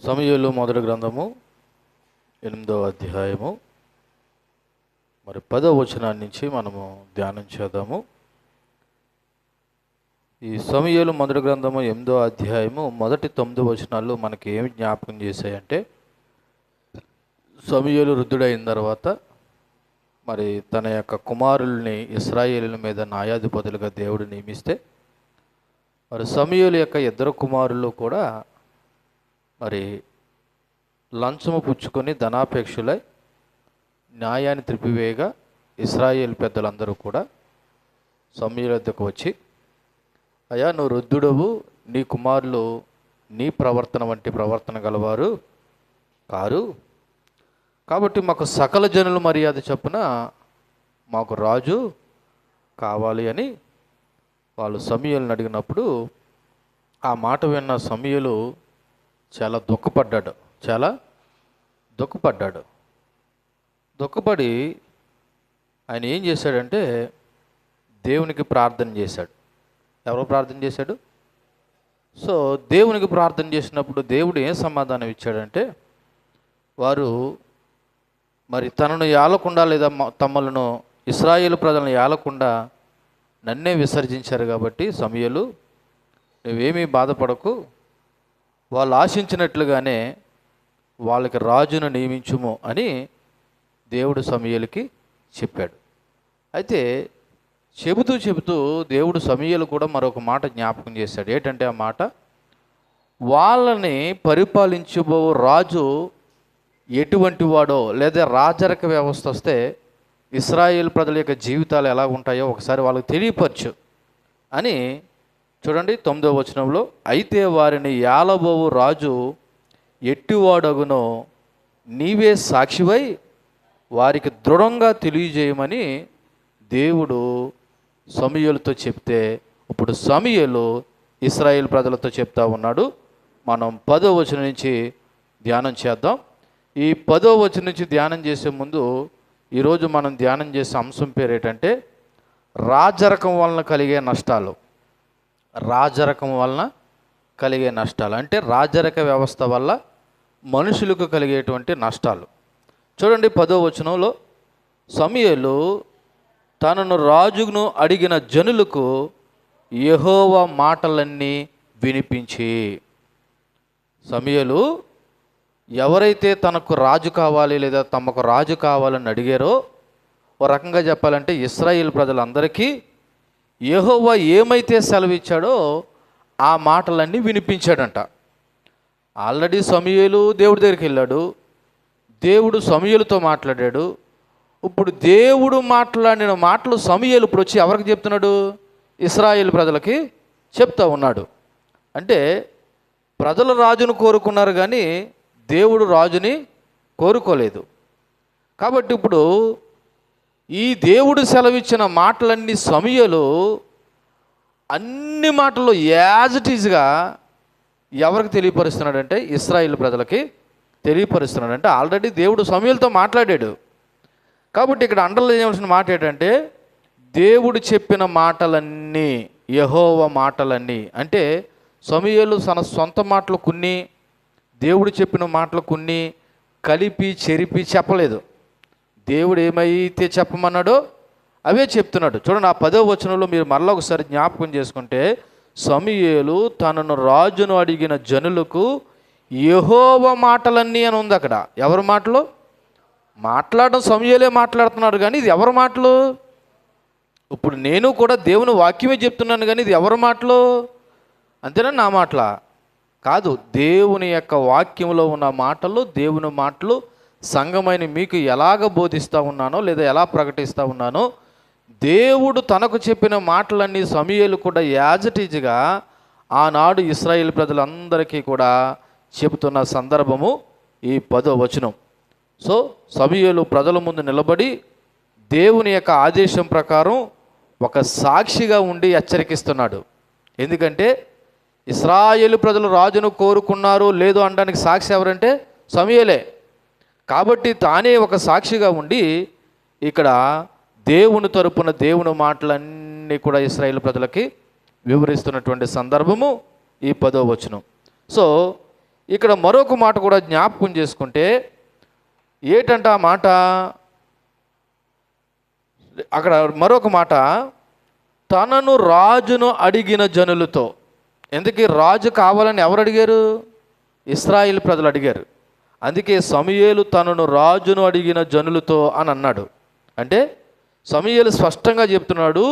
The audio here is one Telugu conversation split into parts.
సమూయేలు మొదటి గ్రంథము 8వ అధ్యాయము మరి 10వ వచనాన్ని నుంచి మనము ధ్యానం చేద్దాము. ఈ సమూయేలు మొదటి గ్రంథము 8వ అధ్యాయము మొదటి 9 వచనాలు మనకి ఏమి జ్ఞాపకం చేశాయంటే, సమూయేలు వృద్ధుడైన తర్వాత మరి తన యొక్క కుమారుల్ని ఇశ్రాయేలుల మీద న్యాయాధిపతులుగా దేవుడు నియమిస్తే, మరి సమూయేలు యొక్క ఇద్దరు కుమారులు కూడా మరి లంచము పుచ్చుకొని ధనాపేక్షలై న్యాయాన్ని త్రిపివేయగా ఇశ్రాయేల్ పెద్దలందరూ కూడా సమూయేలు వద్దకు వచ్చి, అయ్యా నువ్వు వృద్ధుడవు, నీ కుమారులు నీ ప్రవర్తన వంటి ప్రవర్తన గలవారు కారు, కాబట్టి మాకు సకల జనుల మర్యాద చొప్పున మాకు రాజు కావాలి అని వాళ్ళు సమూయేలుని అడిగినప్పుడు, ఆ మాట విన్న సమూయేలు చాలా దుఃఖపడి ఆయన ఏం చేశాడంటే దేవునికి ప్రార్థన చేశాడు. ఎవరో ప్రార్థన చేశాడు? సో దేవునికి ప్రార్థన చేసినప్పుడు దేవుడు ఏం సమాధానం ఇచ్చాడంటే, వారు మరి తనను ఏలకుండా లేదా తమలను ఇశ్రాయేలు ప్రజలను ఏలకుండా నన్నే విసర్జించారు కాబట్టి సమూయేలు నువ్వేమీ బాధపడకు, వాళ్ళు ఆశించినట్లుగానే వాళ్ళకి రాజును నియమించుము అని దేవుడు సమూయేలుకి చెప్పాడు. అయితే చెబుతూ దేవుడు సమూయేలు కూడా మరొక మాట జ్ఞాపకం చేశాడు. ఏంటంటే ఆ మాట, వాళ్ళని పరిపాలించబో రాజు ఎటువంటి వాడో, లేదా రాజరిక వ్యవస్థ వస్తే ఇశ్రాయేల్ ప్రజల యొక్క జీవితాలు ఎలా ఉంటాయో ఒకసారి వాళ్ళకి తెలియపరచు అని. చూడండి 9వ వచనంలో, అయితే వారిని ఏలబోవు రాజు ఎట్టివాడగునో నీవే సాక్షివై వారికి దృఢంగా తెలియజేయమని దేవుడు సమూయేలుతో చెప్తే, ఇప్పుడు సమూయేలు ఇశ్రాయేల్ ప్రజలతో చెప్తా ఉన్నాడు. మనం 10వ వచనం నుంచి ధ్యానం చేద్దాం. ఈ 10వ వచనం నుంచి ధ్యానం చేసే ముందు ఈరోజు మనం ధ్యానం చేసే అంశం పేరు ఏంటంటే, రాజరకం వలన కలిగే నష్టాలు. రాజరకం వలన కలిగే నష్టాలు అంటే రాజరిక వ్యవస్థ వల్ల మనుషులకు కలిగేటువంటి నష్టాలు. చూడండి 10వ వచనంలో, సమూయేలు తనను రాజును అడిగిన జనులకు యెహోవా మాటలన్నీ వినిపించి. సమూయేలు ఎవరైతే తనకు రాజు కావాలి లేదా తమకు రాజు కావాలని అడిగారో, ఓ రకంగా చెప్పాలంటే ఇశ్రాయేల్ ప్రజలందరికీ యెహోవా ఏమైతే సెలవిచ్చాడో ఆ మాటలన్నీ వినిపించాడంట. ఆల్రెడీ సమూయేలు దేవుడి దగ్గరికి వెళ్ళాడు, దేవుడు సమూయేలుతో మాట్లాడాడు. ఇప్పుడు దేవుడు మాట్లాడిన మాటలు సమూయేలు ఇప్పుడు వచ్చి ఎవరికి చెప్తున్నాడు? ఇశ్రాయేల్ ప్రజలకి చెప్తా ఉన్నాడు. అంటే ప్రజలు రాజును కోరుకున్నారు కానీ దేవుడు రాజుని కోరుకోలేదు. కాబట్టి ఇప్పుడు ఈ దేవుడు సెలవిచ్చిన మాటలన్నీ సమూయేలు అన్ని మాటలు యాజ్ ఇట్ ఈజ్గా ఎవరికి తెలియపరుస్తున్నాడంటే ఇశ్రాయేల్ ప్రజలకి తెలియపరుస్తున్నాడంటే ఆల్రెడీ దేవుడు సమూయేలుతో మాట్లాడాడు. కాబట్టి ఇక్కడ అండర్లైన్ చేయవలసిన మాట ఏంటంటే, దేవుడు చెప్పిన మాటలన్నీ, యెహోవా మాటలన్నీ. అంటే సమూయేలు తన సొంత మాటలు కొన్ని, దేవుడు చెప్పిన మాటలు కొన్ని కలిపి చెరిపి చెప్పలేదు. దేవుడు ఏమైతే చెప్పమన్నాడో అవే చెప్తున్నాడు. చూడండి ఆ 10వ వచనంలో మీరు మరలా ఒకసారి జ్ఞాపకం చేసుకుంటే, సమూయేలు తనను రాజును అడిగిన జనులకు యెహోవా మాటలన్నీ అని ఉంది. అక్కడ ఎవరి మాటలు మాట్లాడడం? సమూయేలే మాట్లాడుతున్నాడు కానీ ఇది ఎవరి మాటలు? ఇప్పుడు నేను కూడా దేవుని వాక్యమే చెప్తున్నాను కానీ ఇది ఎవరి మాటలు? అంతేనా? నా మాటలా? కాదు, దేవుని యొక్క వాక్యంలో ఉన్న మాటలు, దేవుని మాటలు సంఘమైన మీకు ఎలాగ బోధిస్తూ ఉన్నానో లేదా ఎలా ప్రకటిస్తూ ఉన్నానో, దేవుడు తనకు చెప్పిన మాటలన్నీ సమూయేలు కూడా యాజ్ ఇట్ ఈజ్గా ఆనాడు ఇశ్రాయేల్ ప్రజలందరికీ కూడా చెబుతున్న సందర్భము ఈ 10వ వచనం. సో సమూయేలు ప్రజల ముందు నిలబడి దేవుని యొక్క ఆదేశం ప్రకారం ఒక సాక్షిగా ఉండి హెచ్చరికిస్తున్నాడు. ఎందుకంటే ఇశ్రాయేలు ప్రజలు రాజును కోరుకున్నారు లేదు అనడానికి సాక్షి ఎవరంటే సమూయేలే. కాబట్టి తానే ఒక సాక్షిగా ఉండి ఇక్కడ దేవుని తరపున దేవుని మాటలన్నీ కూడా ఇశ్రాయేలు ప్రజలకి వివరిస్తున్నటువంటి సందర్భము ఈ 10వ వచనం. సో ఇక్కడ మరొక మాట కూడా జ్ఞాపకం చేసుకుంటే ఏటంట ఆ మాట, అక్కడ మరొక మాట, తనను రాజును అడిగిన జనులతో. ఎందుకు రాజు కావాలని ఎవరు అడిగారు? ఇశ్రాయేలు ప్రజలు అడిగారు. అందుకే సమూయేలు తనను రాజును అడిగిన జనులతో అని అన్నాడు. అంటే సమూయేలు స్పష్టంగా చెప్తున్నాడు,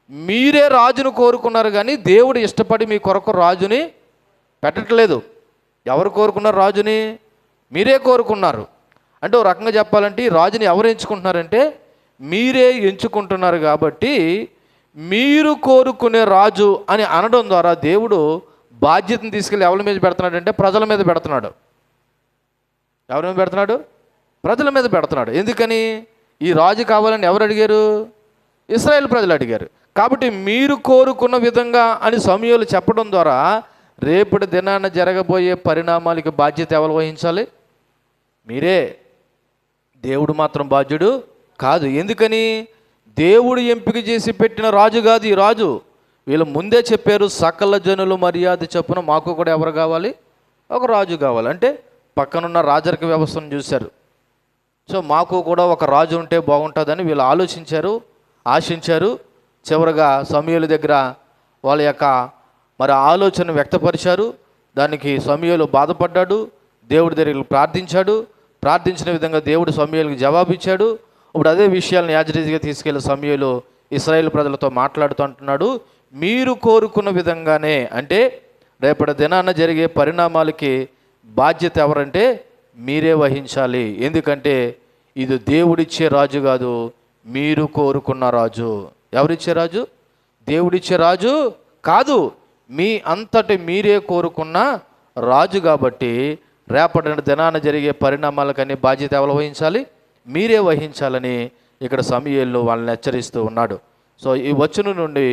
మీరే రాజును కోరుకున్నారు కానీ దేవుడు ఇష్టపడి మీ కొరకు రాజుని పెట్టట్లేదు. ఎవరు కోరుకున్నారు రాజుని? మీరే కోరుకున్నారు. అంటే ఒక రకంగా చెప్పాలంటే ఈ రాజుని ఎవరు ఎంచుకుంటున్నారంటే మీరే ఎంచుకుంటున్నారు. కాబట్టి మీరు కోరుకునే రాజు అని అనడం ద్వారా దేవుడు బాధ్యతను తీసుకెళ్ళి ఎవరి మీద పెడుతున్నాడంటే ప్రజల మీద పెడుతున్నాడు. ఎవరి మీద పెడుతున్నాడు? ప్రజల మీద పెడుతున్నాడు. ఎందుకని? ఈ రాజు కావాలని ఎవరు అడిగారు? ఇశ్రాయేలు ప్రజలు అడిగారు. కాబట్టి మీరు కోరుకున్న విధంగా అని సమూయేలు చెప్పడం ద్వారా రేపటి దినాన జరగబోయే పరిణామాలకి బాధ్యత ఎవరు వహించాలి? మీరే. దేవుడు మాత్రం బాధ్యుడు కాదు. ఎందుకని? దేవుడు ఎంపిక చేసి పెట్టిన రాజు కాదు ఈ రాజు. వీళ్ళు ముందే చెప్పారు, సకల జనులు మర్యాద చొప్పున మాకు కూడా ఎవరు కావాలి? ఒక రాజు కావాలి. అంటే పక్కనున్న రాజరిక వ్యవస్థను చూశారు. సో మాకు కూడా ఒక రాజు ఉంటే బాగుంటుందని వీళ్ళు ఆలోచించారు, ఆశించారు. చివరగా సమూయేలు దగ్గర వాళ్ళ యొక్క ఆలోచన వ్యక్తపరిచారు. దానికి సమూయేలు బాధపడ్డాడు, దేవుడి దగ్గర ప్రార్థించాడు. ప్రార్థించిన విధంగా దేవుడు సమూయేలుకి జవాబు ఇచ్చాడు. ఇప్పుడు అదే విషయాలను యాజరీతిగా తీసుకెళ్లి సమూయేలు ఇశ్రాయేలు ప్రజలతో మాట్లాడుతూ అంటున్నాడు, మీరు కోరుకున్న విధంగానే. అంటే రేపటి దినాన జరిగే పరిణామాలకి బాధ్యత ఎవరంటే మీరే వహించాలి. ఎందుకంటే ఇది దేవుడిచ్చే రాజు కాదు, మీరు కోరుకున్న రాజు. ఎవరిచ్చే రాజు? దేవుడిచ్చే రాజు కాదు, మీ అంతటి మీరే కోరుకున్న రాజు. కాబట్టి రేపటి దినాన జరిగే పరిణామాలకన్నీ బాధ్యత ఎవరు వహించాలి? మీరే వహించాలని ఇక్కడ సమూయేలు వాళ్ళని హెచ్చరిస్తూ ఉన్నాడు. సో ఈ వచనం నుండి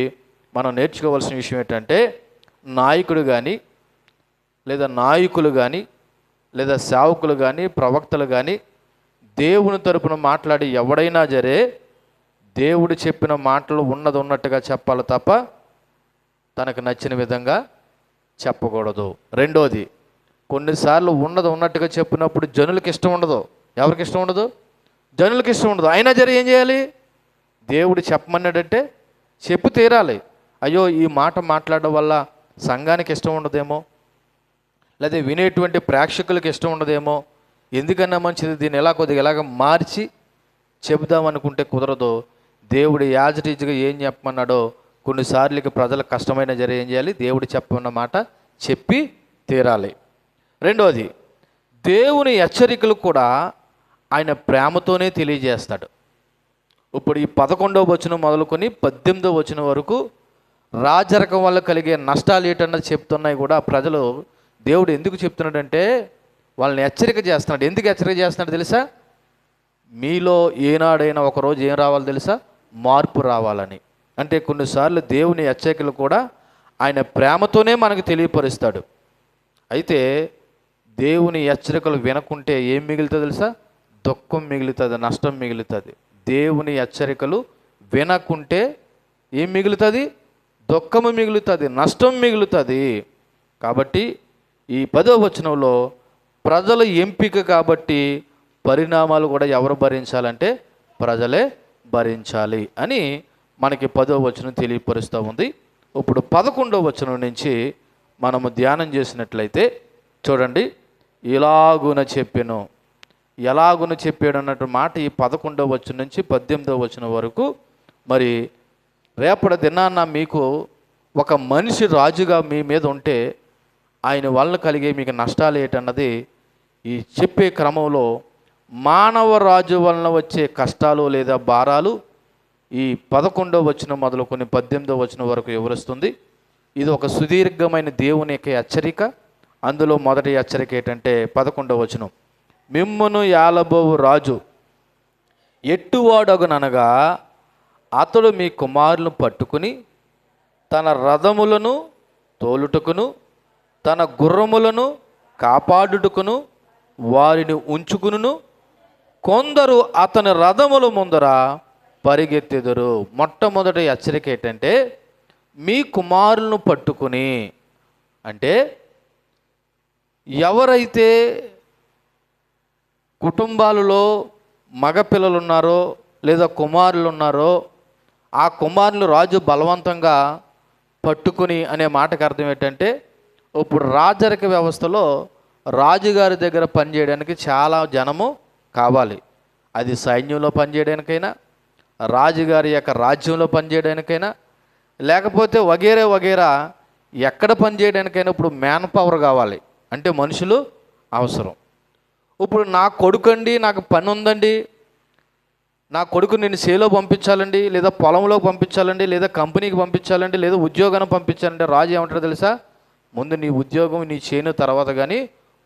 మనం నేర్చుకోవాల్సిన విషయం ఏంటంటే, నాయకుడు కానీ లేదా నాయకులు కానీ లేదా సేవకులు కానీ ప్రవక్తలు కానీ దేవుని తరపున మాట్లాడి ఎవడైనా సరే దేవుడు చెప్పిన మాటలు ఉన్నది ఉన్నట్టుగా చెప్పాలి తప్ప తనకు నచ్చిన విధంగా చెప్పకూడదు. రెండోది, కొన్నిసార్లు ఉన్నది ఉన్నట్టుగా చెప్పినప్పుడు జనులకు ఇష్టం ఉండదు. ఎవరికి ఇష్టం ఉండదు? జనులకు ఇష్టం ఉండదు. అయినా సరే ఏం చేయాలి? దేవుడు చెప్పమన్నాడంటే చెప్పి తీరాలి. అయ్యో ఈ మాట మాట్లాడడం వల్ల సంఘానికి ఇష్టం ఉండదేమో, లేదా వినేటువంటి ప్రేక్షకులకు ఇష్టం ఉండదేమో, ఎందుకన్నా మంచిది దీన్ని కొద్దిగా ఎలాగ మార్చి చెబుదామనుకుంటే కుదరదు. దేవుడు యాజరీతిగా ఏం చెప్పమన్నాడో కొన్నిసార్లకి ప్రజలకు కష్టమైన జరి ఏం చేయాలి? దేవుడు చెప్పమన్న మాట చెప్పి తీరాలి. రెండవది, దేవుని హెచ్చరికలు కూడా ఆయన ప్రేమతోనే తెలియజేస్తాడు. ఇప్పుడు ఈ 11వ వచనం మొదలుకొని 18వ వచనం వరకు రాజరకం వల్ల కలిగే నష్టాలు ఏంటన్నది చెప్తున్నాయి కూడా. ప్రజలు దేవుడు ఎందుకు చెప్తున్నాడంటే వాళ్ళని హెచ్చరిక చేస్తున్నాడు. ఎందుకు హెచ్చరిక చేస్తున్నాడు తెలుసా? మీలో ఏనాడైనా ఒకరోజు ఏం రావాలి తెలుసా? మార్పు రావాలని. అంటే కొన్నిసార్లు దేవుని హెచ్చరికలు కూడా ఆయన ప్రేమతోనే మనకు తెలియపరుస్తాడు. అయితే దేవుని హెచ్చరికలు వినకుంటే ఏం మిగులుతుంది తెలుసా? దుఃఖం మిగులుతుంది, నష్టం మిగులుతుంది. దేవుని హెచ్చరికలు వినకుంటే ఏం మిగులుతుంది? దుఃఖము మిగులుతుంది, నష్టం మిగులుతుంది. కాబట్టి ఈ 10వ వచనంలో ప్రజల ఎంపిక కాబట్టి పరిణామాలు కూడా ఎవరు భరించాలంటే ప్రజలే భరించాలి అని మనకి 10వ వచనం తెలియపరుస్తూ ఉంది. ఇప్పుడు 11వ వచనం నుంచి మనము ధ్యానం చేసినట్లయితే చూడండి, ఇలాగున చెప్పెను. ఎలాగున చెప్పాడు అన్నట్టు మాట ఈ 11వ వచనం నుంచి 18వ వచనం వరకు. మరి రేపటి దినాన్న మీకు ఒక మనిషి రాజుగా మీ మీద ఉంటే ఆయన వల్ల కలిగే మీకు నష్టాలు ఏంటన్నది ఈ చెప్పే క్రమంలో మానవ రాజు వలన వచ్చే కష్టాలు లేదా భారాలు ఈ 11వ వచనం మొదలుకొని 18వ వచనం వరకు వివరిస్తుంది. ఇది ఒక సుదీర్ఘమైన దేవుని యొక్క హెచ్చరిక. అందులో మొదటి హెచ్చరిక ఏంటంటే 11వ వచనం, మిమ్మును యాలబోవు రాజు ఎట్టువాడగుననగా అతడు మీ కుమారులను పట్టుకుని తన రథములను తోలుటకును తన గుర్రములను కాపాడుటకును వారిని ఉంచుకును. కొందరు అతని రథముల ముందర పరిగెత్తెదరు. మొట్టమొదటి హెచ్చరిక ఏంటంటే మీ కుమారులను పట్టుకుని, అంటే ఎవరైతే కుటుంబాలలో మగపిల్లలు ఉన్నారో లేదా కుమారులు ఉన్నారో ఆ కుమారులు రాజు బలవంతంగా పట్టుకుని అనే మాటకు అర్థం ఏంటంటే, ఇప్పుడు రాజరిక వ్యవస్థలో రాజుగారి దగ్గర పనిచేయడానికి చాలా జనము కావాలి. అది సైన్యంలో పనిచేయడానికైనా, రాజుగారి యొక్క రాజ్యంలో పనిచేయడానికైనా, లేకపోతే వగేరే వగేరా ఎక్కడ పనిచేయడానికైనా ఇప్పుడు మ్యాన్ పవర్ కావాలి. అంటే మనుషులు అవసరం. ఇప్పుడు నా కొడుకండి, నాకు పని ఉందండి, నా కొడుకు నేను సేలో పంపించాలండి, లేదా పొలంలో పంపించాలండి, లేదా కంపెనీకి పంపించాలండి, లేదా ఉద్యోగాన్ని పంపించాలంటే రాజు ఏమంటారో తెలుసా? ముందు నీ ఉద్యోగం నీ చేను తర్వాత కానీ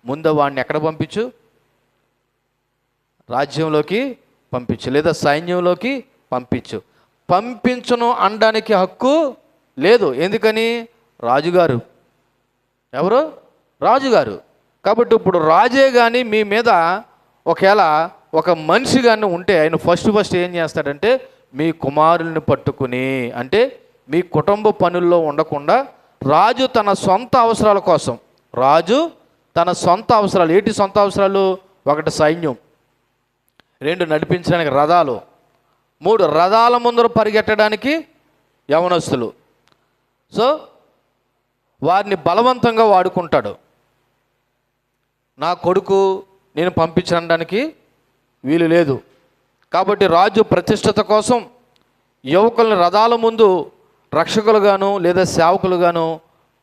ముందు వాడిని ఎక్కడ పంపించు? రాజ్యంలోకి పంపించు, లేదా సైన్యంలోకి పంపించు. పంపించను అనడానికి హక్కు లేదు. ఎందుకని? రాజుగారు. ఎవరు? రాజుగారు. కాబట్టి ఇప్పుడు రాజే కానీ మీ మీద ఒకవేళ ఒక మనిషి కానీ ఉంటే ఆయన ఫస్ట్ ఏం చేస్తాడంటే మీ కుమారుల్ని పట్టుకుని, అంటే మీ కుటుంబ పనుల్లో ఉండకుండా రాజు తన సొంత అవసరాల కోసం, రాజు తన సొంత అవసరాలు, ఏంటి సొంత అవసరాలు? 1 సైన్యం, 2 నడిపించడానికి రథాలు, 3 రథాల ముందర పరిగెట్టడానికి యవనస్తులు. సో వారిని బలవంతంగా వాడుకుంటాడు. నా కొడుకు నేను పంపించడానికి వీలు లేదు. కాబట్టి రాజు ప్రతిష్టత కోసం యువకుల్ని రథాల ముందు రక్షకులుగాను లేదా సేవకులుగాను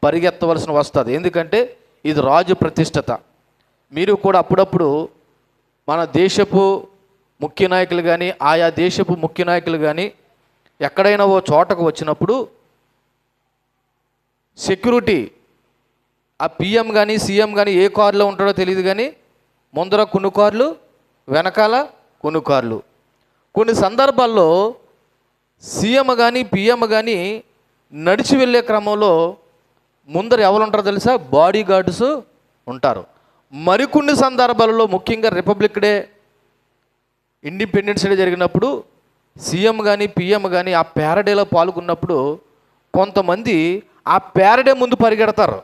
పరిగెత్తవలసిన వస్తుంది. ఎందుకంటే ఇది రాజు ప్రతిష్టత. మీరు కూడా అప్పుడప్పుడు మన దేశపు ముఖ్య నాయకులు కానీ, ఆయా దేశపు ముఖ్య నాయకులు కానీ ఎక్కడైనా ఓ చోటకు వచ్చినప్పుడు సెక్యూరిటీ, ఆ పిఎం కానీ సీఎం కానీ ఏ కారులో ఉంటాడో తెలియదు, కానీ ముందర కొన్ని కార్లు, వెనకాల కొన్ని కార్లు. కొన్ని సందర్భాల్లో సీఎం కానీ పిఎం కానీ నడిచి వెళ్ళే క్రమంలో ముందర ఎవరు ఉంటారో తెలుసా? బాడీ గార్డ్స్ ఉంటారు. మరికొన్ని సందర్భాలలో, ముఖ్యంగా రిపబ్లిక్ డే, ఇండిపెండెన్స్ డే జరిగినప్పుడు సీఎం కానీ పిఎం కానీ ఆ ప్యారడేలో పాల్గొన్నప్పుడు కొంతమంది ఆ ప్యారడే ముందు పరిగెడతారు.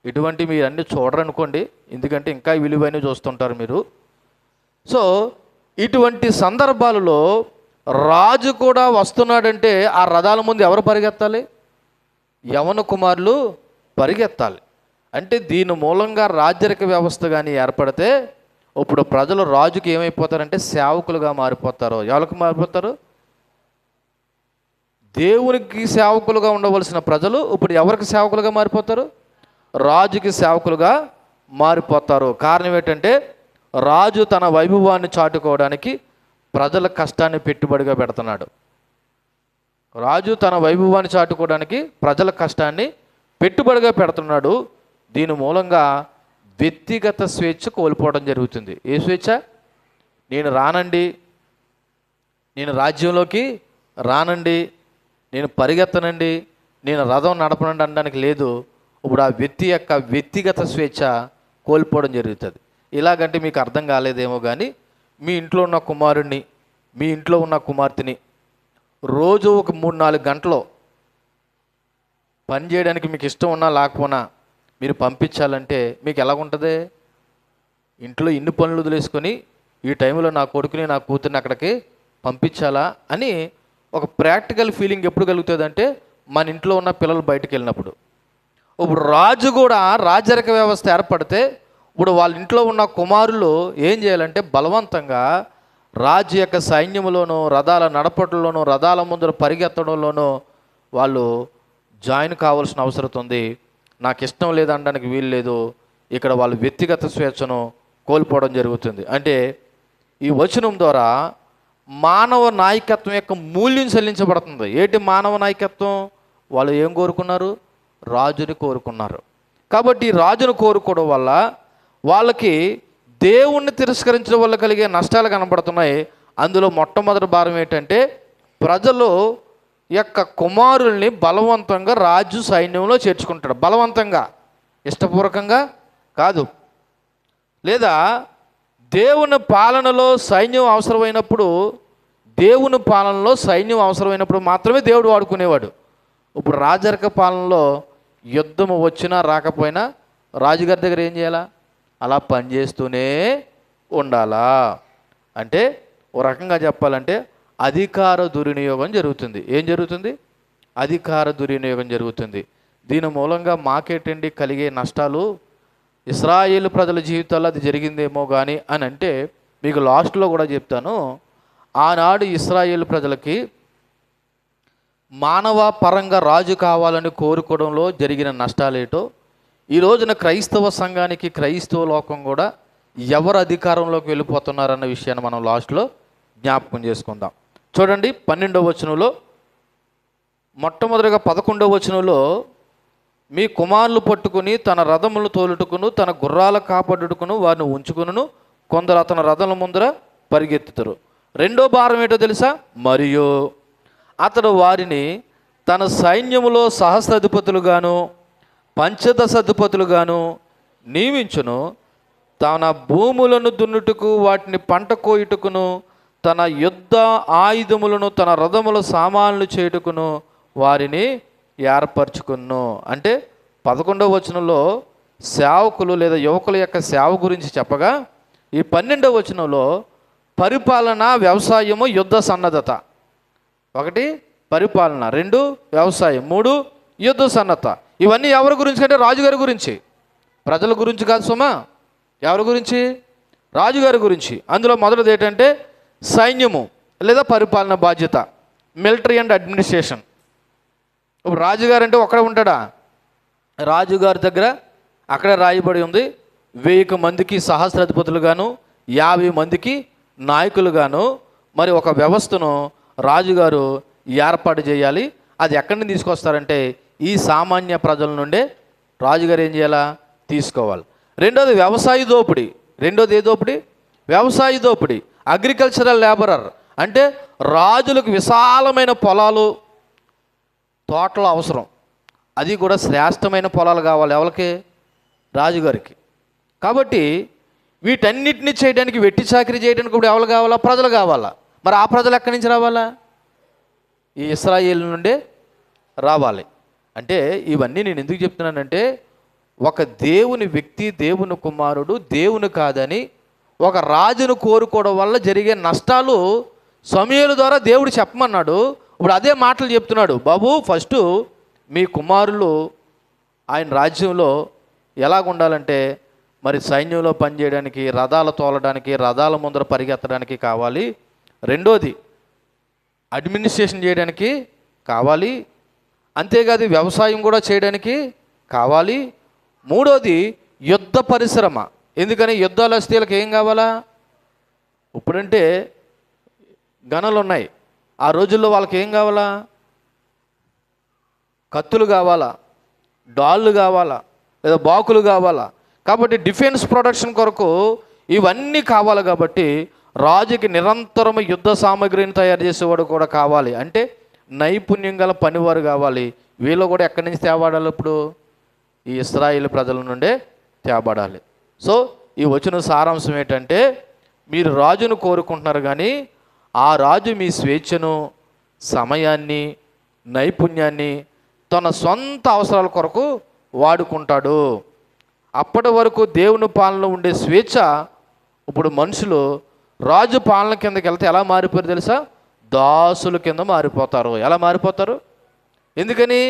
ఇటువంటి మీరు అన్నీ చూడరనుకోండి, ఎందుకంటే ఇంకా విలువైన చూస్తుంటారు మీరు. సో ఇటువంటి సందర్భాలలో రాజు కూడా వస్తున్నాడంటే ఆ రథాల ముందు ఎవరు పరిగెత్తాలి? యవన కుమారులు పరిగెత్తాలి. అంటే దీని మూలంగా రాజరిక వ్యవస్థ కానీ ఏర్పడితే ఇప్పుడు ప్రజలు రాజుకి ఏమైపోతారంటే సేవకులుగా మారిపోతారు. ఎవరికి మారిపోతారు? దేవునికి సేవకులుగా ఉండవలసిన ప్రజలు ఇప్పుడు ఎవరికి సేవకులుగా మారిపోతారు? రాజుకి సేవకులుగా మారిపోతారు. కారణం ఏంటంటే రాజు తన వైభవాన్ని చాటుకోవడానికి ప్రజల కష్టాన్ని పెట్టుబడిగా పెడుతున్నాడు. రాజు తన వైభవాన్ని చాటుకోవడానికి ప్రజల కష్టాన్ని పెట్టుబడిగా పెడుతున్నాడు. దీని మూలంగా వ్యక్తిగత స్వేచ్ఛ కోల్పోవడం జరుగుతుంది. ఏ స్వేచ్ఛ? నేను రానండి, నేను రాజ్యంలోకి రానండి, నేను పరిగెత్తనండి, నేను రథం నడపనండి అనడానికి లేదు. ఇప్పుడు ఆ వ్యక్తి యొక్క వ్యక్తిగత స్వేచ్ఛ కోల్పోవడం జరుగుతుంది. ఇలాగంటే మీకు అర్థం కాలేదేమో కానీ, మీ ఇంట్లో ఉన్న కుమారుడిని, మీ ఇంట్లో ఉన్న కుమార్తెని రోజు ఒక 3-4 గంటలు పని చేయడానికి మీకు ఇష్టం ఉన్నా లేకపోయినా మీరు పంపించాలంటే మీకు ఎలాగుంటుంది? ఇంట్లో ఇన్ని పనులు వదిలేసుకొని ఈ టైంలో నా కొడుకుని నా కూతుర్ని అక్కడికి పంపించాలా అని ఒక ప్రాక్టికల్ ఫీలింగ్ ఎప్పుడు కలుగుతుంది అంటే మన ఇంట్లో ఉన్న పిల్లలు బయటకు వెళ్ళినప్పుడు. ఇప్పుడు రాజు కూడా రాజరిక వ్యవస్థ ఏర్పడితే ఇప్పుడు వాళ్ళ ఇంట్లో ఉన్న కుమారులు ఏం చేయాలంటే బలవంతంగా రాజు యొక్క సైన్యంలోనూ, రథాల నడపటంలోనూ, రథాల ముందర పరిగెత్తడంలోనూ వాళ్ళు జాయిన్ కావాల్సిన అవసరం ఉంది. నాకు ఇష్టం లేదనడానికి వీలు లేదు. ఇక్కడ వాళ్ళు వ్యక్తిగత స్వేచ్ఛను కోల్పోవడం జరుగుతుంది. అంటే ఈ వచనం ద్వారా మానవ నాయకత్వం యొక్క మూల్యం చెల్లించబడుతుంది. ఏంటి మానవ నాయకత్వం? వాళ్ళు ఏం కోరుకున్నారు? రాజుని కోరుకున్నారు. కాబట్టి రాజును కోరుకోవడం వల్ల వాళ్ళకి దేవుణ్ణి తిరస్కరించడం వల్ల కలిగే నష్టాలు కనబడుతున్నాయి. అందులో మొట్టమొదటి భారం ఏంటంటే ప్రజలు యొక్క కుమారుల్ని బలవంతంగా రాజు సైన్యంలో చేర్చుకుంటాడు. బలవంతంగా, ఇష్టపూర్వకంగా కాదు. లేదా దేవుని పాలనలో సైన్యం అవసరమైనప్పుడు, దేవుని పాలనలో సైన్యం అవసరమైనప్పుడు మాత్రమే దేవుడు వాడుకునేవాడు. ఇప్పుడు రాజరిక పాలనలో యుద్ధము వచ్చినా రాకపోయినా రాజుగారి దగ్గర ఏం చేయాలా? అలా పనిచేస్తూనే ఉండాలా. అంటే ఓ రకంగా చెప్పాలంటే అధికార దుర్వినియోగం జరుగుతుంది. ఏం జరుగుతుంది? అధికార దుర్వినియోగం జరుగుతుంది. దీని మూలంగా మాకేటండి కలిగే నష్టాలు? ఇశ్రాయేలు ప్రజల జీవితాల్లో అది జరిగిందేమో కానీ అని అంటే మీకు లాస్ట్లో కూడా చెప్తాను. ఆనాడు ఇశ్రాయేలు ప్రజలకి మానవ పరంగా రాజు కావాలని కోరుకోవడంలో జరిగిన నష్టాలేటో ఈ రోజున క్రైస్తవ సంఘానికి, క్రైస్తవ లోకం కూడా ఎవరు అధికారంలోకి వెళ్ళిపోతున్నారన్న విషయాన్ని మనం లాస్ట్లో జ్ఞాపకం చేసుకుందాం. చూడండి 12వ వచనంలో, మొట్టమొదటిగా 11వ వచనంలో, మీ కుమారులు పట్టుకుని తన రథములు తోలుటకును తన గుర్రాల కాపాడుటకును వారిని ఉంచుకును, కొందరు అతని రథముల ముందర పరిగెత్తుతారు. రెండో భారం ఏంటో తెలుసా? మరియు అతడు వారిని తన సైన్యములో సహస్రాధిపతులుగాను పంచదశాధిపతులుగాను నియమించును. తన భూములను దున్నుటకు వాటిని పంట కోయుటకును తన యుద్ధ ఆయుధములను తన రథముల సామాన్లు చేయుటకును వారిని ఏర్పరచుకును. అంటే 11వ వచనంలో సేవకులు లేదా యువకుల యొక్క సేవ గురించి చెప్పగా, ఈ 12వ వచనంలో పరిపాలన, వ్యవసాయము, యుద్ధ సన్నద్ధత. 1 పరిపాలన, 2 వ్యవసాయం, 3 యుద్ధ సన్నద్ధత. ఇవన్నీ ఎవరి గురించి అంటే రాజుగారి గురించి, ప్రజల గురించి కాదు సుమా. ఎవరి గురించి? రాజుగారి గురించి. అందులో మొదటిది ఏంటంటే సైన్యము లేదా పరిపాలన బాధ్యత, మిలిటరీ అండ్ అడ్మినిస్ట్రేషన్. ఇప్పుడు రాజుగారు అంటే ఒక్కడే ఉంటాడా? రాజుగారి దగ్గర అక్కడే రాయబడి ఉంది 1000 మందికి సహస్రాధిపతులుగాను 50 మందికి నాయకులుగాను మరి ఒక వ్యవస్థను రాజుగారు ఏర్పాటు చేయాలి. అది ఎక్కడి నుంచి తీసుకొస్తారంటే ఈ సామాన్య ప్రజల నుండే రాజుగారు ఏం చేయాలా? తీసుకోవాలి. రెండోది వ్యవసాయ దోపిడీ. రెండోది ఏ దోపిడీ? వ్యవసాయ దోపిడీ. అగ్రికల్చరల్ లేబరర్ అంటే రాజులకు విశాలమైన పొలాలు, తోటలు అవసరం. అది కూడా శ్రేష్టమైన పొలాలు కావాలి. ఎవరికి? రాజుగారికి. కాబట్టి వీటన్నిటిని చేయడానికి, వెట్టి చాకరీ చేయడానికి కూడా ఎవరు కావాలా? ప్రజలు కావాలా. మరి ఆ ప్రజలు ఎక్కడి నుంచి రావాలా? ఈ ఇశ్రాయేలు నుండే రావాలి. అంటే ఇవన్నీ నేను ఎందుకు చెప్తున్నానంటే, ఒక దేవుని వ్యక్తి, దేవుని కుమారుడు, దేవుని కాదని ఒక రాజును కోరుకోవడం వల్ల జరిగే నష్టాలు సమూయేలు ద్వారా దేవుడు చెప్పమన్నాడు. ఇప్పుడు అదే మాటలు చెప్తున్నాడు. బాబు, ఫస్ట్ మీ కుమారులు ఆయన రాజ్యంలో ఎలాగుండాలంటే మరి సైన్యంలో పనిచేయడానికి, రథాలు తోలడానికి, రథాల ముందర పరిగెత్తడానికి కావాలి. రెండోది అడ్మినిస్ట్రేషన్ చేయడానికి కావాలి. అంతేకాదు వ్యవసాయం కూడా చేయడానికి కావాలి. మూడోది యుద్ధ పరిశ్రమ. ఎందుకని? యుద్ధాలు వస్తే వీళ్ళకి ఏం కావాలా? ఇప్పుడంటే గనులు ఉన్నాయి, ఆ రోజుల్లో వాళ్ళకి ఏం కావాలా? కత్తులు కావాలా, డాళ్ళు కావాలా, లేదా బాకులు కావాలా. కాబట్టి డిఫెన్స్ ప్రొడక్షన్ కొరకు ఇవన్నీ కావాలి. కాబట్టి రాజుకి నిరంతరం యుద్ధ సామాగ్రిని తయారు చేసేవాడు కూడా కావాలి. అంటే నైపుణ్యం గల పనివారు కావాలి. వీళ్ళు కూడా ఎక్కడి నుంచి తేబడాలి? ఇప్పుడు ఈ ఇశ్రాయేలు ప్రజల నుండే తేబడాలి. సో ఈ వచ్చిన సారాంశం ఏంటంటే, మీరు రాజును కోరుకుంటున్నారు కానీ ఆ రాజు మీ స్వేచ్ఛను, సమయాన్ని, నైపుణ్యాన్ని తన సొంత అవసరాల కొరకు వాడుకుంటాడు. అప్పటి వరకు దేవుని పాలనలో ఉండే స్వేచ్ఛ ఇప్పుడు మనుషులు రాజు పాలన కిందకి వెళ్తే ఎలా మారిపోయారు తెలుసా? దాసుల కింద మారిపోతారు. ఎలా మారిపోతారు? ఎందుకని?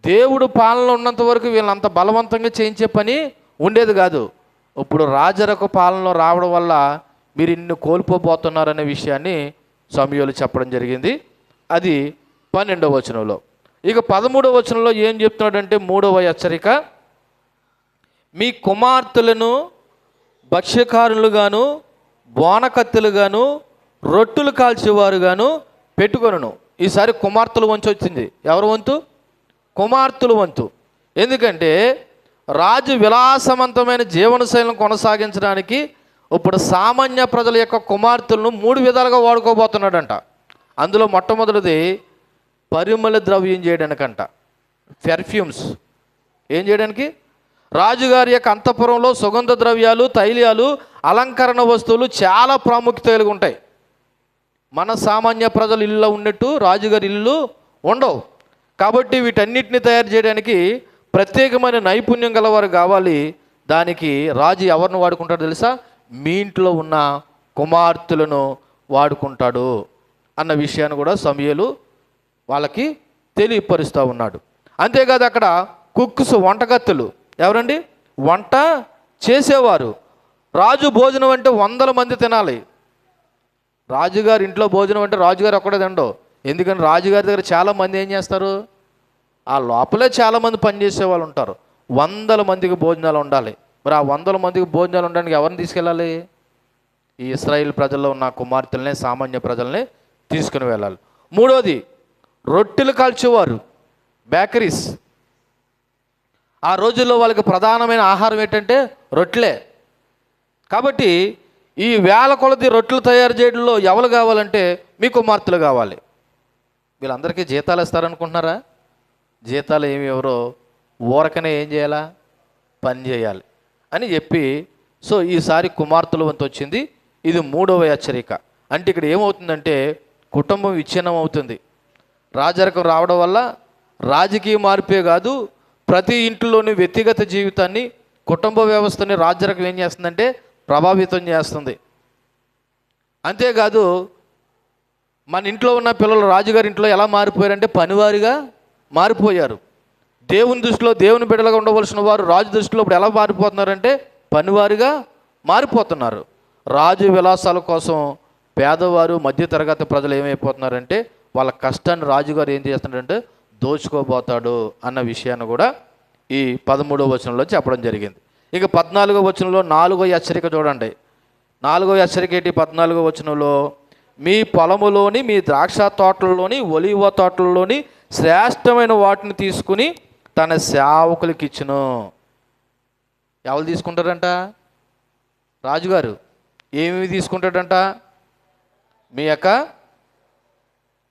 దేవుడు పాలనలో ఉన్నంత వరకు వీళ్ళంత బలవంతంగా చేయించే పని ఉండేది కాదు. ఇప్పుడు రాజరక పాలనలో రావడం వల్ల మీరు ఇన్ని కోల్పోబోతున్నారనే విషయాన్ని సమూయేలు చెప్పడం జరిగింది. అది 12వ వచనంలో. ఇక 13వ వచనంలో ఏం చెప్తున్నాడంటే, 3వ హెచ్చరిక, మీ కుమార్తెలను భక్ష్యకారులుగాను, బోనకత్తెలుగాను, రొట్టెలు కాల్చేవారుగాను పెట్టుకొనును. ఈసారి కుమార్తెల వంతు వచ్చింది. ఎవరి వంతు? కుమార్తెల వంతు. ఎందుకంటే రాజు విలాసవంతమైన జీవనశైలిని కొనసాగించడానికి ఇప్పుడు సామాన్య ప్రజల యొక్క కుమార్తెలను 3 విధాలుగా వాడుకోబోతున్నాడంట. అందులో మొట్టమొదటిది పరిమళ ద్రవ్యం చేయడానికంట. పెర్ఫ్యూమ్స్. ఏం చేయడానికి? రాజుగారి యొక్క అంతఃపురంలో సుగంధ ద్రవ్యాలు, తైలాలు, అలంకరణ వస్తువులు చాలా ప్రాముఖ్యత కలిగి ఉంటాయి. మన సామాన్య ప్రజల ఇల్లు ఉన్నట్టు రాజుగారి ఇల్లు ఉండవు. కాబట్టి వీటన్నిటిని తయారు చేయడానికి ప్రత్యేకమైన నైపుణ్యం గలవారు కావాలి. దానికి రాజు ఎవరిని వాడుకుంటాడో తెలుసా? మీ ఇంట్లో ఉన్న కుమార్తెలను వాడుకుంటాడు అన్న విషయాన్ని కూడా సమూయేలు వాళ్ళకి తెలియపరుస్తూ ఉన్నాడు. అంతేకాదు అక్కడ కుక్స్, వంటకత్తులు ఎవరండి? వంట చేసేవారు. రాజు భోజనం అంటే 100 మంది తినాలి. రాజుగారి ఇంట్లో భోజనం అంటే రాజుగారు ఒక్కడే తినడు. ఎందుకంటే రాజుగారి దగ్గర చాలామంది ఏం చేస్తారు? ఆ లోపలే చాలామంది పనిచేసే వాళ్ళు ఉంటారు. 100 మందికి భోజనాలు ఉండాలి. మరి ఆ 100 మందికి భోజనాలు ఉండడానికి ఎవరిని తీసుకెళ్ళాలి? ఈ ఇశ్రాయేల్ ప్రజల్లో ఉన్న కుమార్తెలనే, సామాన్య ప్రజల్ని తీసుకుని వెళ్ళాలి. మూడోది, రొట్టెలు కాల్చేవారు, బేకరీస్. ఆ రోజుల్లో వాళ్ళకి ప్రధానమైన ఆహారం ఏంటంటే రొట్టెలే. కాబట్టి ఈ వేల కొలది రొట్టెలు తయారు చేయడంలో ఎవరు కావాలంటే మీ కుమార్తెలు కావాలి. వీళ్ళందరికీ జీతాలు ఇస్తారనుకుంటున్నారా? జీతాలు ఏమి ఎవరో, ఊరకనే ఏం చేయాలా? పని చేయాలి అని చెప్పి, సో ఈసారి కుమార్తెల వంతు వచ్చింది. ఇది 3వ హెచ్చరిక. అంటే ఇక్కడ ఏమవుతుందంటే కుటుంబం విచ్ఛిన్నం అవుతుంది. రాజరికం రావడం వల్ల రాజకీయ మార్పే కాదు, ప్రతి ఇంట్లోని వ్యక్తిగత జీవితాన్ని, కుటుంబ వ్యవస్థని రాజరికం ఏం చేస్తుందంటే ప్రభావితం చేస్తుంది. అంతేకాదు మన ఇంట్లో ఉన్న పిల్లలు రాజుగారి ఇంట్లో ఎలా మారిపోయారంటే పనివారిగా మారిపోయారు. దేవుని దృష్టిలో దేవుని బిడ్డలుగా ఉండవలసిన వారు రాజు దృష్టిలో ఇప్పుడు ఎలా మారిపోతున్నారంటే పనివారిగా మారిపోతున్నారు. రాజు విలాసాల కోసం పేదవారు, మధ్యతరగతి ప్రజలు ఏమైపోతున్నారంటే వాళ్ళ కష్టాన్ని రాజుగారు ఏం చేస్తున్నాడంటే దోచుకోబోతాడు అన్న విషయాన్ని కూడా ఈ 13వ వచనంలో చెప్పడం జరిగింది. ఇక 14వ వచనంలో 4వ హెచ్చరిక చూడండి. 4వ హెచ్చరిక ఏంటి? 14వ వచనంలో, మీ పొలములోని, మీ ద్రాక్ష తోటలలోని, ఒలీవ తోటలలోని శ్రేష్టమైన వాటిని తీసుకుని తన సేవకులకి ఇచ్చును. ఎవరు తీసుకుంటారంట? రాజుగారు. ఏమేమి తీసుకుంటాడంట? మీ యొక్క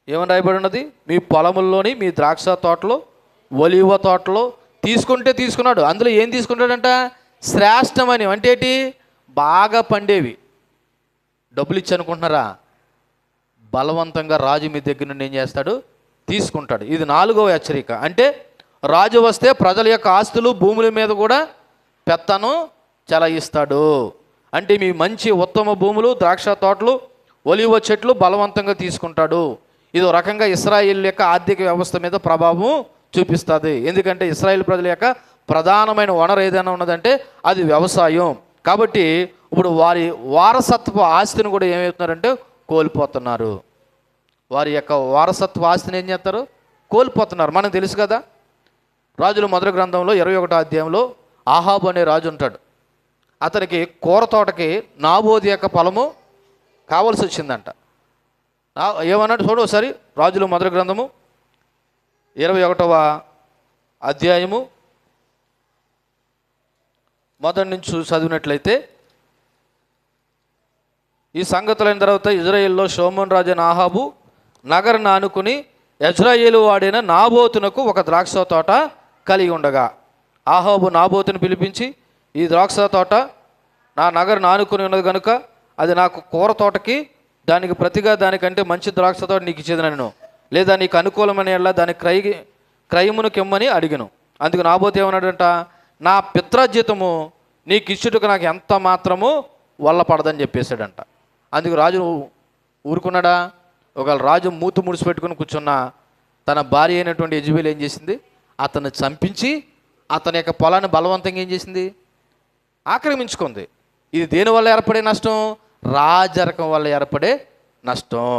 ఏమని రాయబడి ఉన్నది? మీ పొలముల్లోని, మీ ద్రాక్ష తోటలో, ఒలీవ తోటలో తీసుకుంటే తీసుకున్నాడు. అందులో ఏం తీసుకుంటాడంట? శ్రేష్టమని. అంటే ఏంటి? బాగా పండేవి. డబ్బులు ఇచ్చి అనుకుంటున్నారా? బలవంతంగా రాజు మీ దగ్గర నుండి ఏం చేస్తాడు? తీసుకుంటాడు. ఇది 4వ హెచ్చరిక. అంటే రాజు వస్తే ప్రజల యొక్క ఆస్తులు, భూముల మీద కూడా పెత్తనం చెలాయిస్తాడు. అంటే మీ మంచి ఉత్తమ భూములు, ద్రాక్ష తోటలు, ఒలివ చెట్లు బలవంతంగా తీసుకుంటాడు. ఇది ఒక రకంగా ఇశ్రాయేల్ యొక్క ఆర్థిక వ్యవస్థ మీద ప్రభావం చూపిస్తుంది. ఎందుకంటే ఇశ్రాయేల్ ప్రజల యొక్క ప్రధానమైన వనరు ఏదైనా ఉన్నదంటే అది వ్యవసాయం. కాబట్టి ఇప్పుడు వారి వారసత్వ ఆస్తిని కూడా ఏమవుతున్నారంటే కోల్పోతున్నారు. వారి యొక్క వారసత్వ ఆస్తిని ఏం చేస్తారు? కోల్పోతున్నారు. మనకు తెలుసు కదా, రాజుల మొదటి గ్రంథంలో 21వ అధ్యాయంలో ఆహాబు అనే రాజు ఉంటాడు. అతనికి కూర తోటకి నాబోతు యొక్క పొలము కావలసి వచ్చిందంట. ఏమన్నాడు చూడు ఒకసారి. రాజుల మొదటి గ్రంథము 21వ అధ్యాయము మొదటి నుంచి చదివినట్లయితే, ఈ సంగతులైన తర్వాత ఇజ్రాయేల్లో షోమోన్ రాజు ఆహాబు నగరును ఆనుకుని యెజ్రెయేలు వాడైన నాబోతునకు ఒక ద్రాక్ష తోట కలిగి ఉండగా, ఆహాబు నాబోతుని పిలిపించి, ఈ ద్రాక్ష తోట నా నగరును ఆనుకుని ఉన్నది కనుక అది నాకు కూర తోటకి, దానికి ప్రతిగా దానికంటే మంచి ద్రాక్ష తోట నీకు ఇచ్చేది నన్ను, లేదా నీకు అనుకూలమని ఎలా దాని క్రయమును కిమ్మని అడిగను. అందుకు నాబోతు ఏమన్నాడంట? నా పిత్రార్జితము నీకు ఇచ్చుటకు నాకు ఎంత మాత్రము వల్ల పడదని చెప్పేశాడంట. అందుకు రాజు ఊరుకున్నాడా? ఒకవేళ రాజు మూతు ముడిసి పెట్టుకుని కూర్చున్న తన భార్య అయినటువంటి యెజబెల్ ఏం చేసింది? అతన్ని చంపించి అతని యొక్క పొలాన్ని బలవంతంగా ఏం చేసింది? ఆక్రమించుకుంది. ఇది దేని వల్ల ఏర్పడే నష్టం? రాజరకం వల్ల ఏర్పడే నష్టం.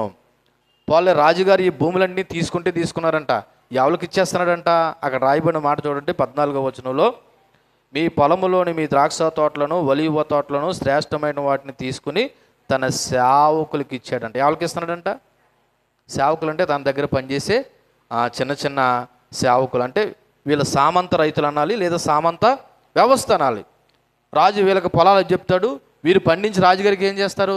పోలే రాజుగారు ఈ భూములన్నీ తీసుకున్నారంట. ఎవరికి ఇచ్చేస్తున్నాడంట? అక్కడ రాయబడిన మాట చూడండి 14వ వచనంలో, మీ పొలములోని మీ ద్రాక్ష తోటలను, ఒలీవ తోటలను శ్రేష్టమైన వాటిని తీసుకుని తన సేవకులకి ఇచ్చాడంట. ఎవరికి ఇస్తున్నాడంట? సేవకులు అంటే తన దగ్గర పనిచేసే చిన్న చిన్న సేవకులు. అంటే వీళ్ళ సామంత రైతులు అనాలి, లేదా సామంత వ్యవస్థ అనాలి. రాజు వీళ్ళకి పొలాలు చెప్తాడు, వీరు పండించి రాజుగారికి ఏం చేస్తారు?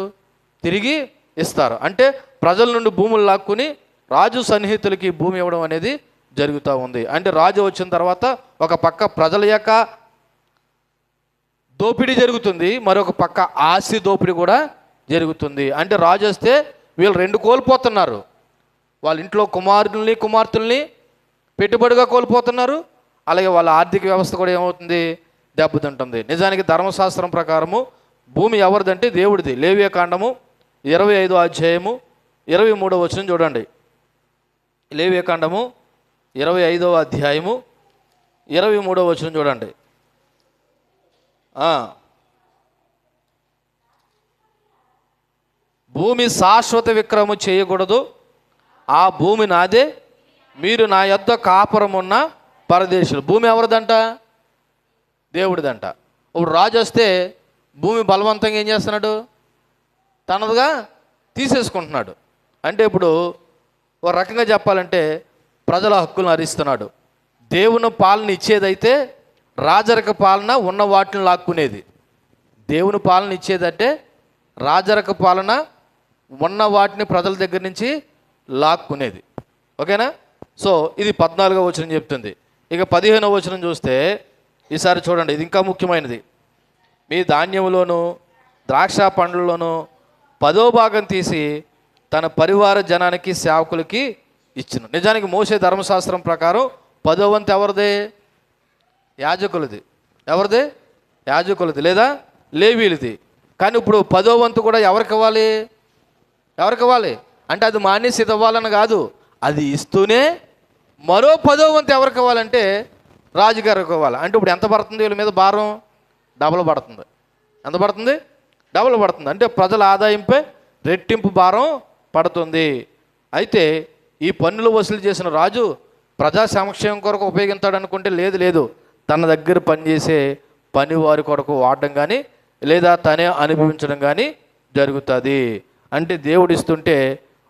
తిరిగి ఇస్తారు. అంటే ప్రజల నుండి భూములు లాక్కుని రాజు సన్నిహితులకి భూమి ఇవ్వడం అనేది జరుగుతూ ఉంది. అంటే రాజు వచ్చిన తర్వాత ఒక పక్క ప్రజల యొక్క దోపిడీ జరుగుతుంది, మరొక పక్క ఆస్తి దోపిడీ కూడా జరుగుతుంది. అంటే రాజు వస్తే వీళ్ళు 2 కోల్పోతున్నారు. వాళ్ళ ఇంట్లో కుమారుల్ని కుమార్తెల్ని పెట్టుబడిగా కోల్పోతున్నారు, అలాగే వాళ్ళ ఆర్థిక వ్యవస్థ కూడా ఏమవుతుంది, దెబ్బతింటుంది. నిజానికి ధర్మశాస్త్రం ప్రకారము భూమి ఎవరిదంటే దేవుడిది. లేవియ కాండము 25వ అధ్యాయము 23వ వచనం చూడండి. లేవియ కాండము 25వ అధ్యాయము 23వ వచనం చూడండి. భూమి శాశ్వత విక్రయము చేయకూడదు, ఆ భూమి నాదే, మీరు నా యొద్ద కాపురమున్న పరదేశులు. భూమి ఎవరిదంట, దేవుడిదంట. ఇప్పుడు రాజు వస్తే భూమి బలవంతంగా ఏం చేస్తున్నాడు, తనదుగా తీసేసుకుంటున్నాడు. అంటే ఇప్పుడు ఒక రకంగా చెప్పాలంటే ప్రజల హక్కులను హరిస్తున్నాడు. దేవుని పాలన ఇచ్చేదైతే రాజరిక పాలన ఉన్న వాటిని లాక్కునేది. దేవుని పాలన ఇచ్చేదంటే రాజరిక పాలన ఉన్న వాటిని ప్రజల దగ్గర నుంచి లాక్కునేది. ఓకేనా? సో ఇది 14వ వచనం చెప్తుంది. ఇక 15వ వచనం చూస్తే ఈసారి చూడండి, ఇది ఇంకా ముఖ్యమైనది. మీ ధాన్యములోను ద్రాక్ష పండ్లలోను 10వ భాగం తీసి తన పరివార జనానికి సేవకులకి ఇచ్చును. నిజానికి మోసే ధర్మశాస్త్రం ప్రకారం 10వ వంతు ఎవరిదే, యాజకులది. ఎవరిది, యాజకులది లేదా లేవీలది. కానీ ఇప్పుడు 10వ వంతు కూడా ఎవరికి ఇవ్వాలి, ఎవరికి ఇవ్వాలి అంటే అది మానేసి ఇది ఇవ్వాలని కాదు, అది ఇస్తూనే మరో 10వ వంతు ఎవరికి ఇవ్వాలంటే రాజుగారికి ఇవ్వాలి. అంటే ఇప్పుడు ఎంత పడుతుంది వీళ్ళ మీద భారం, డబల్ పడుతుంది. ఎంత పడుతుంది, డబల్ పడుతుంది. అంటే ప్రజల ఆదాయంపై రెట్టింపు భారం పడుతుంది. అయితే ఈ పన్నులు వసూలు చేసిన రాజు ప్రజా సంక్షేమం కొరకు ఉపయోగిస్తాడు అనుకుంటే లేదు, తన దగ్గర పనిచేసే పని వారి కొరకు వాడడం కానీ లేదా తనే అనుభవించడం కానీ జరుగుతుంది. అంటే దేవుడు ఇస్తుంటే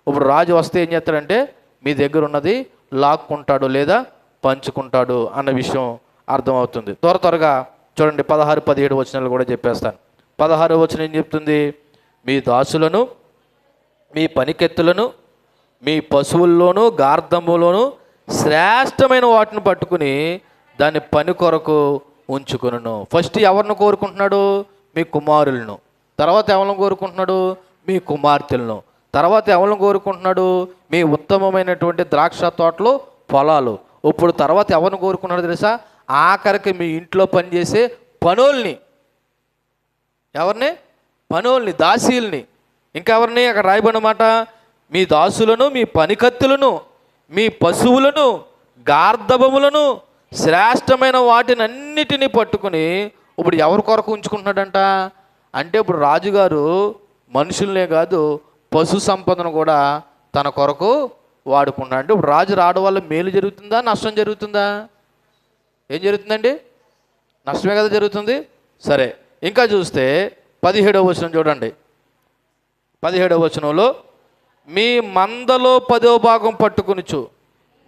ఇప్పుడు రాజు వస్తే ఏం చేస్తాడంటే మీ దగ్గర ఉన్నది లాక్కుంటాడు లేదా పంచుకుంటాడు అన్న విషయం అర్థమవుతుంది. త్వరగా చూడండి 16, 17 వచనాలు కూడా చెప్పేస్తాను. 16వ వచనం ఏం చెప్తుంది, మీ దాసులను మీ పనికెత్తులను మీ పశువుల్లోనూ గార్ధములోనూ శ్రేష్టమైన వాటిని పట్టుకుని దాని పని కొరకు ఉంచుకును. ఫస్ట్ ఎవరిని కోరుకుంటున్నాడు, మీ కుమారులను. తర్వాత ఎవరిని కోరుకుంటున్నాడు, మీ కుమార్తెలను. తర్వాత ఎవరిని కోరుకుంటున్నాడు, మీ ఉత్తమమైనటువంటి ద్రాక్ష తోటలు పొలాలు. ఇప్పుడు తర్వాత ఎవరిని కోరుకున్నాడు తెలుసా, ఆఖరికి మీ ఇంట్లో పనిచేసే పనోల్ని. ఎవరిని, పనోల్ని, దాసీల్ని. ఇంకెవరిని అక్కడ రాయబడినమాట, మీ దాసులను మీ పనికత్తులను మీ పశువులను గార్ధబములను శ్రేష్టమైన వాటిని అన్నిటినీ పట్టుకుని ఇప్పుడు ఎవరి కొరకు ఉంచుకుంటున్నాడంట అంటే ఇప్పుడు రాజుగారు మనుషులనే కాదు పశు సంపదను కూడా తన కొరకు వాడుకున్నాడు. అంటే ఇప్పుడు రాజు రావడం వల్ల మేలు జరుగుతుందా, నష్టం జరుగుతుందా? ఏం జరుగుతుందండి, నష్టమే కదా జరుగుతుంది. సరే, ఇంకా చూస్తే 17వ వచనం చూడండి. 17వ వచనంలో మీ మందలో 10వ భాగం పట్టుకునిచు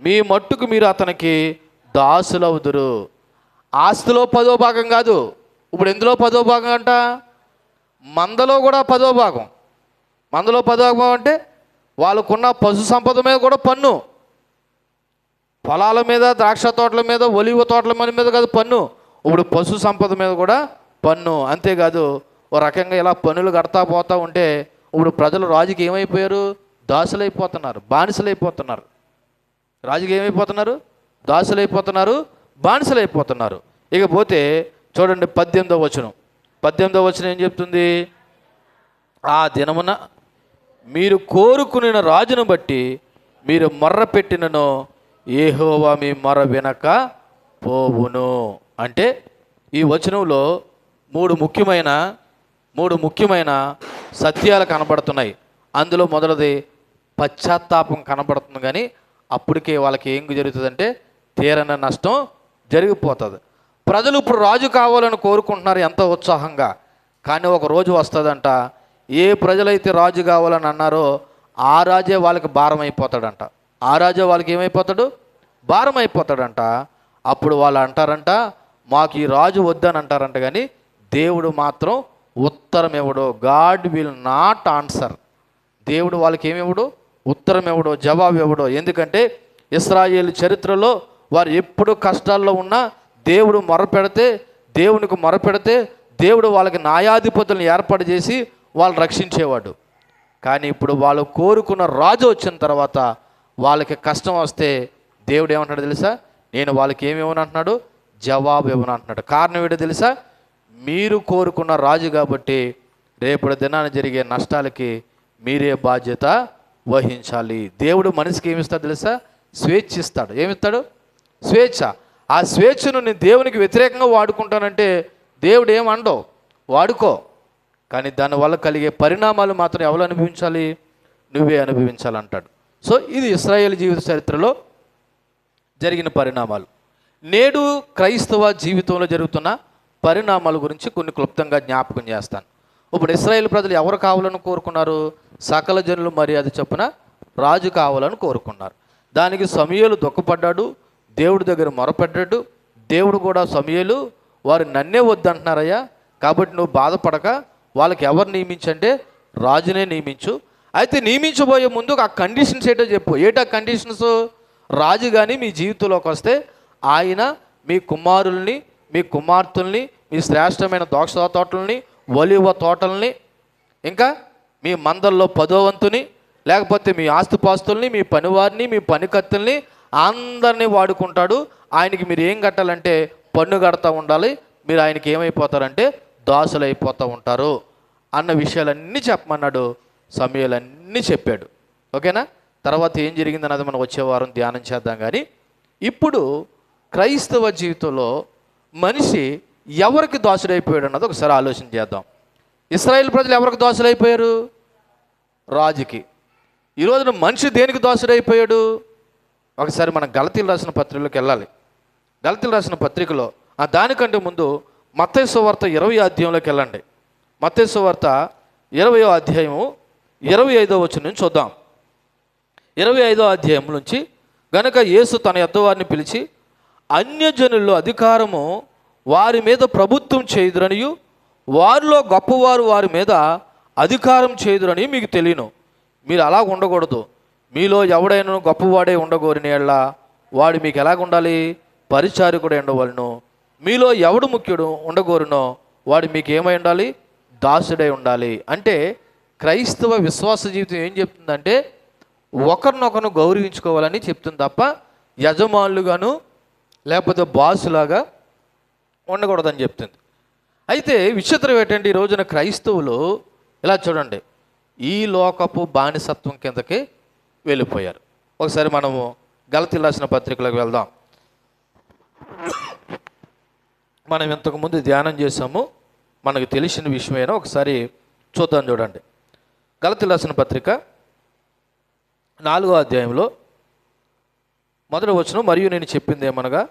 మీ మట్టుకు మీరు అతనికి దాసులవుదురు. ఆస్తిలో 10వ భాగం కాదు, ఇప్పుడు ఎందులో 10వ భాగం అంట, మందలో కూడా 10వ భాగం. మందలో 10వ భాగం అంటే వాళ్ళకున్న పశు సంపద మీద కూడా పన్ను, పొలాల మీద ద్రాక్ష తోటల మీద ఒలివ తోటల మీద కాదు పన్ను, ఇప్పుడు పశు సంపద మీద కూడా పన్ను. అంతేకాదు ఓ రకంగా ఇలా పన్నులు కడతా పోతూ ఉంటే ఇప్పుడు ప్రజలు రాజుకి ఏమైపోయారు, దాసులైపోతున్నారు, బానిసలైపోతున్నారు. రాజుకి ఏమైపోతున్నారు, దాసులైపోతున్నారు, బానిసలైపోతున్నారు. ఇకపోతే చూడండి 18వ వచనం. 18వ వచనం ఏం చెప్తుంది, ఆ దినమున మీరు కోరుకుని రాజును బట్టి మీరు మొర్ర పెట్టినను యెహోవా మీ మొర్ర వినక పోవును. అంటే ఈ వచనంలో మూడు ముఖ్యమైన సత్యాలు కనబడుతున్నాయి. అందులో మొదటిది పశ్చాత్తాపం కనబడుతుంది. కానీ అప్పటికే వాళ్ళకి ఏం జరుగుతుందంటే తీరన నష్టం జరిగిపోతుంది. ప్రజలు ఇప్పుడు రాజు కావాలని కోరుకుంటున్నారు ఎంతో ఉత్సాహంగా. కానీ ఒక రోజు వస్తుందంట, ఏ ప్రజలైతే రాజు కావాలని అన్నారో ఆ రాజే వాళ్ళకి భారం అయిపోతాడంట. ఆ రాజే వాళ్ళకి ఏమైపోతాడు, భారం అయిపోతాడంట. అప్పుడు వాళ్ళు అంటారంట, మాకు ఈ రాజు వద్దని అంటారంట. కానీ దేవుడు మాత్రం ఉత్తరం ఇవ్వడు. God will not answer. దేవుడు వాళ్ళకి ఏమివ్వడు, ఉత్తరం ఇవ్వడు, జవాబు ఇవ్వడు. ఎందుకంటే ఇశ్రాయేలు చరిత్రలో వారు ఎప్పుడు కష్టాల్లో ఉన్నా దేవుడు దేవునికి మొరపెడితే దేవుడు వాళ్ళకి న్యాయాధిపతులను ఏర్పాటు చేసి వాళ్ళు రక్షించేవాడు. కానీ ఇప్పుడు వాళ్ళు కోరుకున్న రాజు వచ్చిన తర్వాత వాళ్ళకి కష్టం వస్తే దేవుడు ఏమంటాడు తెలుసా, నేను వాళ్ళకి ఏమివ్వను అంటున్నాడు, జవాబు ఇవ్వను అంటున్నాడు. కారణం ఏంటో తెలుసా? మీరు కోరుకున్న రాజు కాబట్టి రేపటి దినాన్ని జరిగే నష్టాలకి మీరే బాధ్యత వహించాలి. దేవుడు మనిషికి ఏమిస్తాడు తెలుసా? స్వేచ్ఛ ఇస్తాడు. ఏమిస్తాడు? స్వేచ్ఛ. ఆ స్వేచ్ఛను నేను దేవునికి వ్యతిరేకంగా వాడుకుంటానంటే దేవుడు ఏమండవు, వాడుకో. కానీ దానివల్ల కలిగే పరిణామాలు మాత్రం ఎవరు అనుభవించాలి? నువ్వే అనుభవించాలంటాడు. సో ఇది ఇశ్రాయేలు జీవిత చరిత్రలో జరిగిన పరిణామాలు. నేడు క్రైస్తవ జీవితంలో జరుగుతున్న పరిణామాల గురించి కొన్ని క్లుప్తంగా జ్ఞాపకం చేస్తాను. ఇప్పుడు ఇశ్రాయేలు ప్రజలు ఎవరు కావాలని కోరుకున్నారు? సకల జనులు మర్యాద చొప్పున రాజు కావాలని కోరుకున్నారు. దానికి సమూయేలు దుఃఖపడ్డాడు, దేవుడి దగ్గర మొరపెట్టాడు. దేవుడు కూడా సమూయేలు, వారు నన్నే వద్దంటున్నారయ్యా, కాబట్టి నువ్వు బాధపడక వాళ్ళకి ఎవరు నియమించంటే రాజునే నియమించు. అయితే నియమించబోయే ముందు ఆ కండిషన్స్ ఏంటో చెప్పు. ఏటా కండిషన్స్? రాజు కానీ మీ జీవితంలోకి వస్తే ఆయన మీ కుమారుల్ని, మీ కుమార్తెల్ని, మీ శ్రేష్టమైన ద్రాక్ష తోటల్ని, ఒలివ తోటల్ని, ఇంకా మీ మందల్లో 10వ వంతుని, లేకపోతే మీ ఆస్తిపాస్తుల్ని, మీ పనివారిని, మీ పనికత్తుల్ని అందరినీ వాడుకుంటాడు. ఆయనకి మీరు ఏం కట్టాలంటే పన్ను కడతా ఉండాలి. మీరు ఆయనకి ఏమైపోతారంటే దాసులు అయిపోతూ ఉంటారు అన్న విషయాలన్నీ చెప్పమన్నాడు. సమూయేలు అన్నీ చెప్పాడు. ఓకేనా? తర్వాత ఏం జరిగిందన్నది మనం వచ్చే వారం ధ్యానం చేద్దాం. కానీ ఇప్పుడు క్రైస్తవ జీవితంలో మనిషి ఎవరికి దాసుడైపోయాడు అన్నది ఒకసారి ఆలోచన చేద్దాం. ఇశ్రాయేలు ప్రజలు ఎవరికి దాసులైపోయారు? రాజుకి. ఈ రోజున మనిషి దేనికి దాసుడైపోయాడు? ఒకసారి మనం గలతీలు రాసిన పత్రికలోకి వెళ్ళాలి. గలతీలు రాసిన పత్రికలో దానికంటే ముందు మత్తయి సువార్త 20వ అధ్యాయంలోకి వెళ్ళండి. మత్తయి సువార్త 20వ అధ్యాయము 25వ వచనం నుంచి చూద్దాం. 25వ అధ్యాయం నుంచి, గనుక యేసు తన యొద్ద వారిని పిలిచి, అన్యజనుల్లో అధికారము వారి మీద ప్రభుత్వం చేయుదురనియు, వారిలో గొప్పవారు వారి మీద అధికారం చేయుదురని మీకు తెలియను. మీరు అలా ఉండకూడదు. మీలో ఎవడైనా గొప్పవాడే ఉండగోరిన యెడల వాడు మీకు ఎలాగ ఉండాలి? పరిచారకుడే ఉండవలను. మీలో ఎవడు ముఖ్యుడు ఉండగోరునో వాడు మీకు ఏమై ఉండాలి? దాసుడై ఉండాలి. అంటే క్రైస్తవ విశ్వాస జీవితం ఏం చెప్తుందంటే ఒకరినొకరు గౌరవించుకోవాలని చెప్తుంది తప్ప యజమానులుగాను లేకపోతే బాసులాగా ఉండకూడదని చెప్తుంది. అయితే విచిత్రం ఏంటంటే ఈ రోజున క్రైస్తవులు ఇలా చూడండి, ఈ లోకపు బానిసత్వం కిందకి వెళ్ళిపోయారు. ఒకసారి మనము గలతీలు రాసిన పత్రికలకు వెళ్దాం. మనం ఇంతకుముందు ధ్యానం చేసాము, మనకు తెలిసిన విషయమైనా ఒకసారి చూద్దాం. చూడండి, గలతీలు రాసిన పత్రిక 4వ అధ్యాయంలో 1వ వచనం, మరియు నేను చెప్పింది ఏమనగా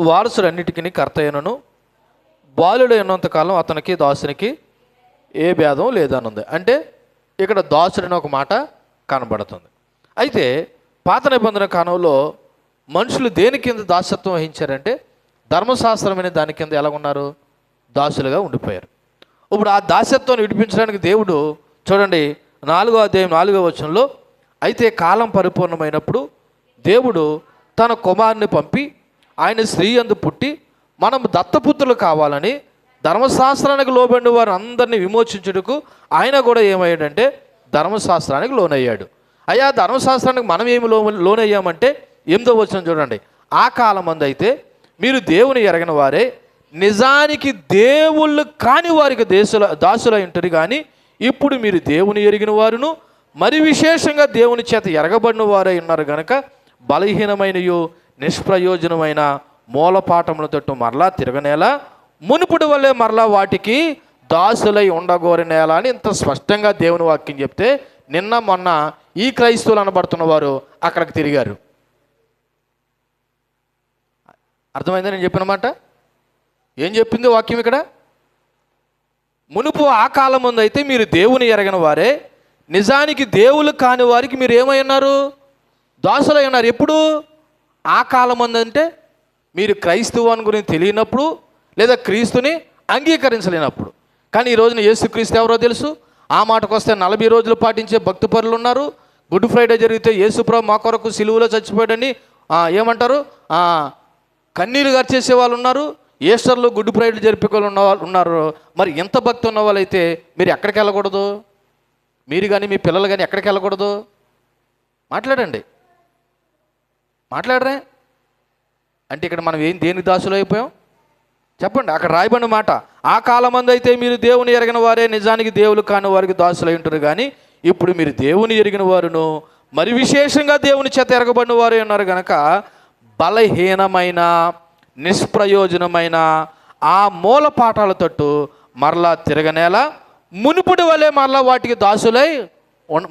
వారసులన్నిటికీ కర్త అయినను బాలుడు ఉన్నంతకాలం అతనికి దాసునికి ఏ భేదం లేదనుంది. అంటే ఇక్కడ దాసుడని ఒక మాట కనబడుతుంది. అయితే పాత నిబంధన కాలంలో మనుషులు దేని కింద దాసత్వం వహించారంటే ధర్మశాస్త్రమైన దాని కింద ఎలా ఉన్నారు? దాసులుగా ఉండిపోయారు. ఇప్పుడు ఆ దాసత్వాన్ని విడిపించడానికి దేవుడు చూడండి 4వ అధ్యాయం 4వ వచనంలో, అయితే కాలం పరిపూర్ణమైనప్పుడు దేవుడు తన కుమారుని పంపి ఆయన స్త్రీ యందు పుట్టి మనం దత్తపుత్రులు కావాలని ధర్మశాస్త్రానికి లోబడిన వారు అందరినీ విమోచించుటకు ఆయన కూడా ఏమయ్యాడంటే ధర్మశాస్త్రానికి లోనయ్యాడు. అయ్యా ధర్మశాస్త్రానికి మనం ఏమి లోనయ్యామంటే 8వ వచనం చూడండి, ఆ కాలమందు అయితే మీరు దేవుని ఎరగిన వారే నిజానికి దేవుళ్ళు కాని వారికి దాసులై ఉంటారు. కానీ ఇప్పుడు మీరు దేవుని ఎరిగిన వారును మరి విశేషంగా దేవుని చేత ఎరగబడిన వారై ఉన్నారు కనుక బలహీనమైనయు నిష్ప్రయోజనమైన మూలపాఠముల తట్టు మరలా తిరగనేలా మునుపుడు వల్లే మరలా వాటికి దాసులై ఉండగోరినేలా అని ఇంత స్పష్టంగా దేవుని వాక్యం చెప్తే నిన్న మొన్న ఈ క్రైస్తవులు అనబడుతున్న వారు అక్కడికి తిరిగారు. అర్థమైందని నేను చెప్పిన మాట? ఏం చెప్పింది వాక్యం ఇక్కడ? మునుపు ఆ కాలం ముందు అయితే మీరు దేవుని ఎరగిన వారే నిజానికి దేవుళ్ళు కాని వారికి మీరు ఏమై ఉన్నారు? దాసులై ఉన్నారు. ఎప్పుడు? ఆ కాలం ముందు అంటే మీరు క్రైస్తవాన్ని గురించి తెలియనప్పుడు లేదా క్రీస్తుని అంగీకరించలేనప్పుడు. కానీ ఈ రోజున యేసుక్రీస్తు ఎవరో తెలుసు. ఆ మాటకు వస్తే 40 రోజులు పాటించే భక్తి పరులు ఉన్నారు. గుడ్ ఫ్రైడే జరిగితే యేసుప్రభు మా కొరకు సిలువలో చచ్చిపోయాడని ఏమంటారు, కన్నీరు గార్చేసే వాళ్ళు ఉన్నారు. ఈస్టర్లో గుడ్ ఫ్రైడే జరిపే వాళ్ళు ఉన్నారు. మరి ఎంత భక్తి ఉన్న వాళ్ళైతే మీరు ఎక్కడికి వెళ్ళకూడదు? మీరు కానీ మీ పిల్లలు కానీ ఎక్కడికి వెళ్ళకూడదు? మాట్లాడండి, మాట్లాడరే? అంటే ఇక్కడ మనం దేనికి దాసులు అయిపోయాం చెప్పండి. అక్కడ రాయబడిన మాట, ఆ కాలమందు అయితే మీరు దేవుని ఎరిగిన వారే, నిజానికి దేవులు కాని వారికి దాసులై ఉంటారు. కానీ ఇప్పుడు మీరు దేవుని ఎరిగిన వారును, మరి విశేషంగా దేవుని చేత ఎరగబడిన వారే ఉన్నారు కనుక బలహీనమైన నిష్ప్రయోజనమైన ఆ మూల పాఠాల తట్టు మరలా తిరగనేలా మునుపటి వలె మరలా వాటికి దాసులై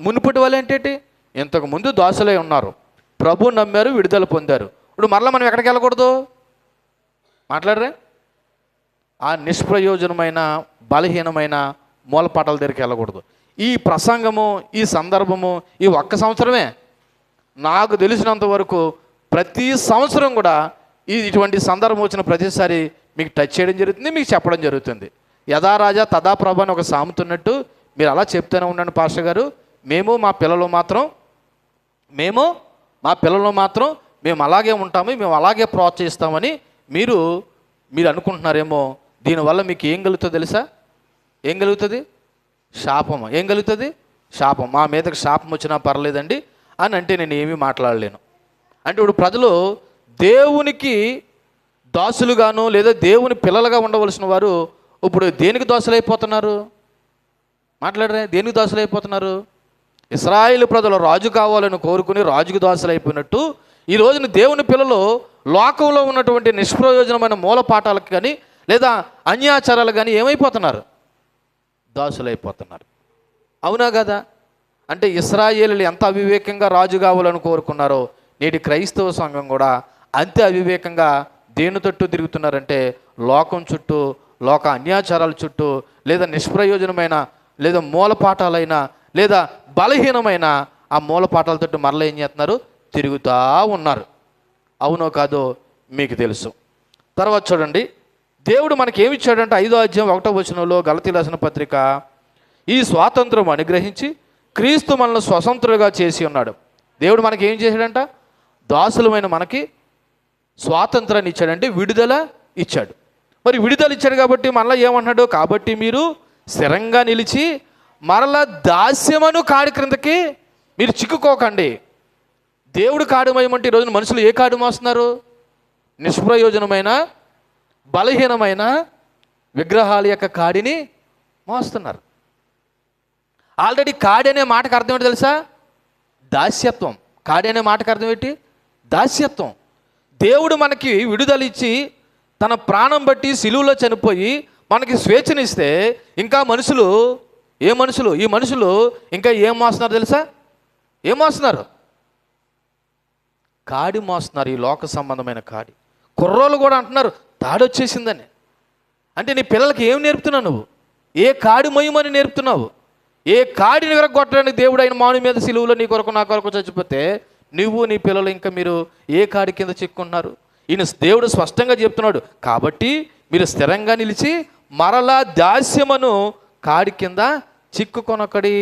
మునుపటి వలె ఏంటి, ఇంతకుముందు దాసులై ఉన్నారు, ప్రభు నమ్మారు, విడుదల పొందారు. ఇప్పుడు మరలా మనం ఎక్కడికి వెళ్ళకూడదు? మాట్లాడరే? ఆ నిష్ప్రయోజనమైన బలహీనమైన మూలపాఠాల దగ్గరికి వెళ్ళకూడదు. ఈ ప్రసంగము, ఈ సందర్భము ఈ ఒక్క సంవత్సరమే నాకు తెలిసినంత వరకు ప్రతి సంవత్సరం కూడా ఇటువంటి సందర్భం వచ్చిన ప్రతిసారి మీకు టచ్ చేయడం జరుగుతుంది, మీకు చెప్పడం జరుగుతుంది. యథా రాజా తదా ప్రభ అని ఒక సామెతున్నట్టు మీరు అలా చెప్తూనే ఉండండి పాస్టర్ గారు. మేము మా పిల్లలు మాత్రం మేము అలాగే ఉంటాము, మేము అలాగే ప్రోత్సహిస్తామని మీరు అనుకుంటున్నారేమో. దీనివల్ల మీకు ఏం కలుగుతుందో తెలుసా? ఏం కలుగుతుంది? శాపం. ఏం కలుగుతుంది? శాపం. మా మీదకి శాపం వచ్చినా పర్లేదండి అని అంటే నేను ఏమీ మాట్లాడలేను. అంటే ఇప్పుడు ప్రజలు దేవునికి దాసులుగాను లేదా దేవుని పిల్లలుగా ఉండవలసిన వారు ఇప్పుడు దేనికి దాసులైపోతున్నారు? మాట్లాడరే? దేనికి దాసులైపోతున్నారు? ఇశ్రాయేలు ప్రజలు రాజు కావాలని కోరుకుని రాజుకు దాసులైపోయినట్టు ఈ రోజున దేవుని పిల్లలు లోకంలో ఉన్నటువంటి నిష్ప్రయోజనమైన మూల పాఠాలకు కానీ లేదా అన్యాచారాలు కానీ ఏమైపోతున్నారు? దాసులైపోతున్నారు. అవునా కదా? అంటే ఇశ్రాయేలులు ఎంత అవివేకంగా రాజు కావాలని కోరుకున్నారో నేటి క్రైస్తవ సంఘం కూడా అంతే అవివేకంగా దేని తట్టు తిరుగుతున్నారంటే లోకం చుట్టూ, లోక అన్యాచారాల చుట్టూ, లేదా నిష్ప్రయోజనమైన లేదా మూలపాఠాలైన లేదా బలహీనమైన ఆ మూలపాఠాల తట్టు మరలా ఏం చేస్తున్నారు? తిరుగుతూ ఉన్నారు. అవునో కాదో మీకు తెలుసు. తర్వాత చూడండి, దేవుడు మనకి ఏమి ఇచ్చాడంటే 5వ అధ్యాయం 1వ వచనంలో గలతీ రాసిన పత్రిక, ఈ స్వాతంత్రం అనుగ్రహించి క్రీస్తు మనల్ని స్వతంత్రులుగా చేసి ఉన్నాడు. దేవుడు మనకి ఏం చేశాడంట? దాసులమైన మనకి స్వాతంత్రాన్ని ఇచ్చాడంటే విడుదల ఇచ్చాడు. మరి విడుదల ఇచ్చాడు కాబట్టి మరలా ఏమన్నాడు? కాబట్టి మీరు స్థిరంగా నిలిచి మరలా దాస్యమను కాడి క్రిందకి మీరు చిక్కుకోకండి. దేవుడు కాడు మోయమంటే ఈరోజు మనుషులు ఏ కాడు మోస్తున్నారు? నిష్ప్రయోజనమైన బలహీనమైన విగ్రహాల యొక్క కాడిని మోస్తున్నారు. ఆల్రెడీ కాడి అనే మాటకు అర్థం ఏంటి తెలుసా? దాస్యత్వం. కాడి అనే మాటకు అర్థం ఏంటి? దాస్యత్వం. దేవుడు మనకి విడుదల ఇచ్చి తన ప్రాణం బట్టి సిలువలో చనిపోయి మనకి స్వేచ్ఛనిస్తే ఇంకా ఈ మనుషులు ఇంకా ఏం మోస్తున్నారు తెలుసా? ఏం మోస్తున్నారు? కాడి మోస్తున్నారు. ఈ లోక సంబంధమైన కాడి. కుర్రోళ్ళు కూడా అంటున్నారు తాడి వచ్చేసిందని. అంటే నీ పిల్లలకి ఏం నేర్పుతున్నావు నువ్వు? ఏ కాడి మొయ్యమని నేర్పుతున్నావు? ఏ కాడిని విరగొట్టడానికి దేవుడు ఆయన మాను మీద సిలువలో నీ కొరకు నా కొరకు చచ్చిపోతే నువ్వు నీ పిల్లలు ఇంకా మీరు ఏ కాడి కింద చిక్కున్నారు? ఈయన దేవుడు స్పష్టంగా చెప్తున్నాడు, కాబట్టి మీరు స్థిరంగా నిలిచి మరలా దాస్యమను కాడి కింద చిక్కుకొనొకడి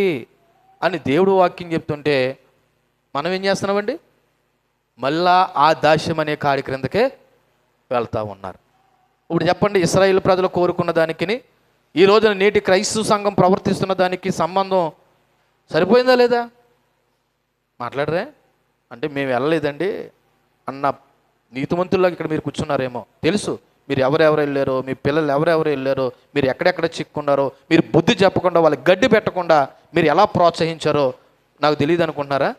అని దేవుడు వాక్యం చెప్తుంటే మనం ఏం చేస్తున్నామండి? మళ్ళా ఆ దాస్యం అనే కాడి క్రిందకే వెళ్తూ ఉన్నారు. ఇప్పుడు చెప్పండి, ఇశ్రాయేలు ప్రజలు కోరుకున్న దానికి ఈ రోజున నేటి క్రైస్తవ సంఘం ప్రవర్తిస్తున్న దానికి సంబంధం సరిపోయిందా లేదా? మాట్లాడరే? అంటే మేము వెళ్ళలేదండి అన్న నీతిమంతుల్లాగా ఇక్కడ మీరు కూర్చున్నారేమో. తెలుసు మీరు ఎవరెవరు వెళ్ళారో, మీ పిల్లలు ఎవరెవరు వెళ్ళారో, మీరు ఎక్కడెక్కడ చిక్కున్నారో, మీరు బుద్ధి చెప్పకుండా వాళ్ళకి గడ్డి పెట్టకుండా మీరు ఎలా ప్రోత్సహించారో నాకు తెలియదు అనుకుంటున్నారా?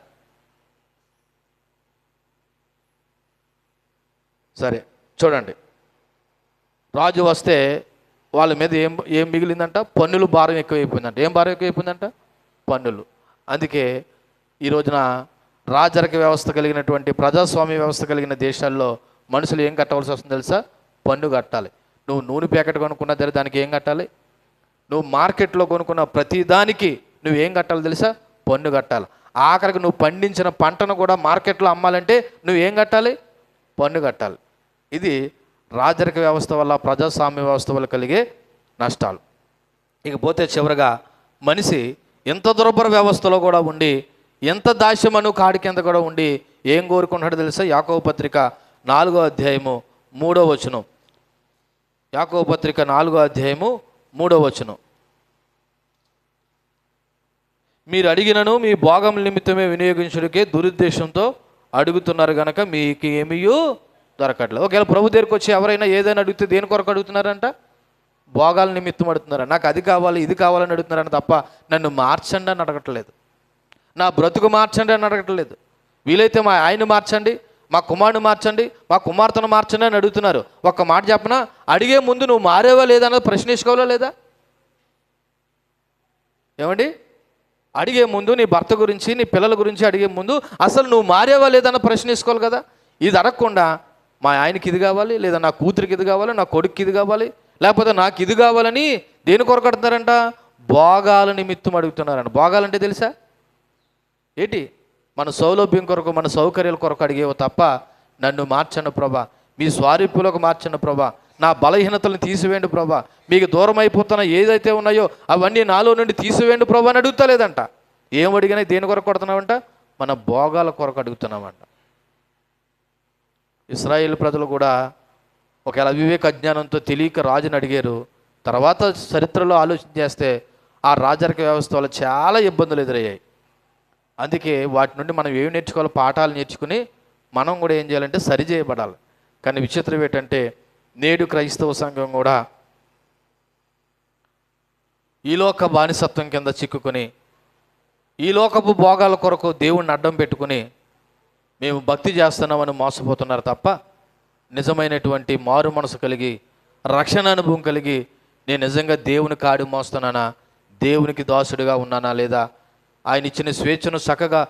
సరే చూడండి, రాజు వస్తే వాళ్ళ మీద ఏం మిగిలిందంట? పన్నులు భారం ఎక్కువైపోయిందంట. ఏం భారం ఎక్కువైపోయిందంట? పన్నులు. అందుకే ఈ రోజున రాజరిక వ్యవస్థ కలిగినటువంటి ప్రజాస్వామ్య వ్యవస్థ కలిగిన దేశాల్లో మనుషులు ఏం కట్టవలసి వస్తుంది తెలుసా? పన్ను కట్టాలి. నువ్వు నూనె ప్యాకెట్ కొనుక్కున్న దగ్గర దానికి ఏం కట్టాలి? నువ్వు మార్కెట్లో కొనుక్కున్న ప్రతి దానికి నువ్వేం కట్టాలి తెలుసా? పన్ను కట్టాలి. ఆఖరికి నువ్వు పండించిన పంటను కూడా మార్కెట్లో అమ్మాలంటే నువ్వేం కట్టాలి? పన్ను కట్టాలి. ఇది రాజరిక వ్యవస్థ వల్ల, ప్రజాస్వామ్య వ్యవస్థ వల్ల కలిగే నష్టాలు. ఇకపోతే చివరగా మనిషి ఎంత దుర్భర వ్యవస్థలో కూడా ఉండి, ఎంత దాస్యమను కాడి కింద కూడా ఉండి ఏం కోరుకుంటాడో తెలుసా? యాకోబు పత్రిక 4వ అధ్యాయము 3వ వచనం. యాకోబు పత్రిక 4వ అధ్యాయము 3వ వచనం. మీరు అడిగినను మీ భోగం నిమిత్తమే వినియోగించుడికే దురుద్దేశంతో అడుగుతున్నారు కనుక మీకు ఏమీయూ దొరకట్లేదు. ఒకవేళ ప్రభు దగ్గరికి వచ్చి ఎవరైనా ఏదైనా అడిగితే దేని కొరకు అడుగుతున్నారంట? భోగాల నిమిత్తం అడుగుతున్నారు. నాకు అది కావాలి ఇది కావాలని అడుగుతున్నారని తప్ప నన్ను మార్చండి అని అడగట్లేదు, నా బ్రతుకు మార్చండి అని అడగట్లేదు. వీలైతే మా ఆయన్ని మార్చండి, మా కుమారుని మార్చండి, మా కుమార్తెను మార్చండి అని అడుగుతున్నారు. ఒక్క మాట చెప్పనా, అడిగే ముందు నువ్వు మారేవా లేదా అన్నది ప్రశ్నించుకోవాలా లేదా? ఏమండి, అడిగే ముందు నీ భర్త గురించి నీ పిల్లల గురించి అడిగే ముందు అసలు నువ్వు మారేవా లేదన్న ప్రశ్నించుకోవాలి కదా. ఇది అడగకుండా మా ఆయనకి ఇది కావాలి, లేదా నా కూతురికి ఇది కావాలి, నా కొడుక్కి ఇది కావాలి, లేకపోతే నాకు ఇది కావాలని దేని కొరకు అడుగుతున్నారంట? భోగాల నిమిత్తం అడుగుతున్నారంట. భోగాలంటే తెలుసా ఏంటి? మన సౌలభ్యం కొరకు మన సౌకర్యాల కొరకు అడిగేవో తప్ప నన్ను మార్చండి ప్రభా, మీ స్వారూప్యులకు మార్చండి ప్రభా, నా బలహీనతలను తీసివేయండి ప్రభా, మీకు దూరం అయిపోతున్న ఏదైతే ఉన్నాయో అవన్నీ నాలో నుండి తీసివేయండి ప్రభా అని అడుగుతలేదంట. ఏం అడిగినా దేని కొరకు కొడుతున్నామంట? మన భోగాల కొరకు అడుగుతున్నామంట. ఇశ్రాయేల్ ప్రజలు కూడా ఒకవేళ అవివేక అజ్ఞానంతో తెలియక రాజుని అడిగారు. తర్వాత చరిత్రలో ఆలోచన చేస్తే ఆ రాజరిక వ్యవస్థ వల్ల చాలా ఇబ్బందులు ఎదురయ్యాయి. అందుకే వాటి నుండి మనం ఏమి నేర్చుకోవాలో పాఠాలు నేర్చుకుని మనం కూడా ఏం చేయాలంటే సరిచేయబడాలి. కానీ విచిత్రం ఏంటంటే నేడు క్రైస్తవ సంఘం కూడా ఈ లోక బానిసత్వం కింద చిక్కుకొని ఈ లోకపు భోగాల కొరకు దేవుణ్ణి అడ్డం పెట్టుకుని మేము భక్తి చేస్తున్నామని మోసపోతున్నారు తప్ప నిజమైనటువంటి మారు మనసు కలిగి రక్షణ అనుభవం కలిగి నేను నిజంగా దేవుని కాడి మోస్తున్నానా, దేవునికి దాసుడిగా ఉన్నానా లేదా, ఆయన ఇచ్చిన స్వేచ్ఛను చక్కగా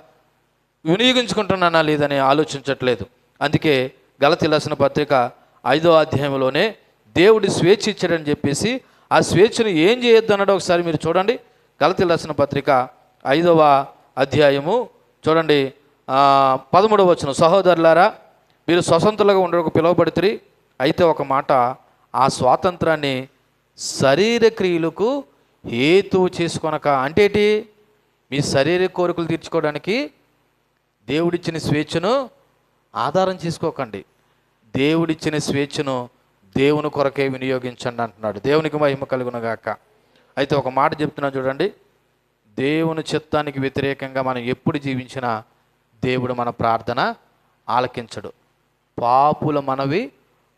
వినియోగించుకుంటున్నానా లేదని ఆలోచించట్లేదు. అందుకే గలతీ రాసిన పత్రిక 5వ అధ్యాయంలోనే దేవుడి స్వేచ్ఛ ఇచ్చాడని చెప్పేసి ఆ స్వేచ్ఛను ఏం చేయొద్దు అన్నాడు. ఒకసారి మీరు చూడండి, గలతీ రాసిన పత్రిక 5వ అధ్యాయము చూడండి 13వ వచనం. సహోదరులారా, మీరు స్వతంత్రులుగా ఉండడానికి పిలువబడితిరి, అయితే ఒక మాట, ఆ స్వాతంత్రాన్ని శరీర క్రియలకు హేతువు చేసుకొనక. అంటే ఏంటి? మీ శరీర కోరికలు తీర్చుకోవడానికి దేవుడిచ్చిన స్వేచ్ఛను ఆధారం చేసుకోకండి, దేవుడిచ్చిన స్వేచ్ఛను దేవుని కొరకే వినియోగించండి అంటున్నాడు. దేవునికి మహిమ కలుగునుగాక. అయితే ఒక మాట చెప్తున్నా చూడండి, దేవుని చిత్తానికి వ్యతిరేకంగా మనం ఎప్పుడు జీవించినా దేవుడు మన ప్రార్థన ఆలకించడు. పాపుల మనవి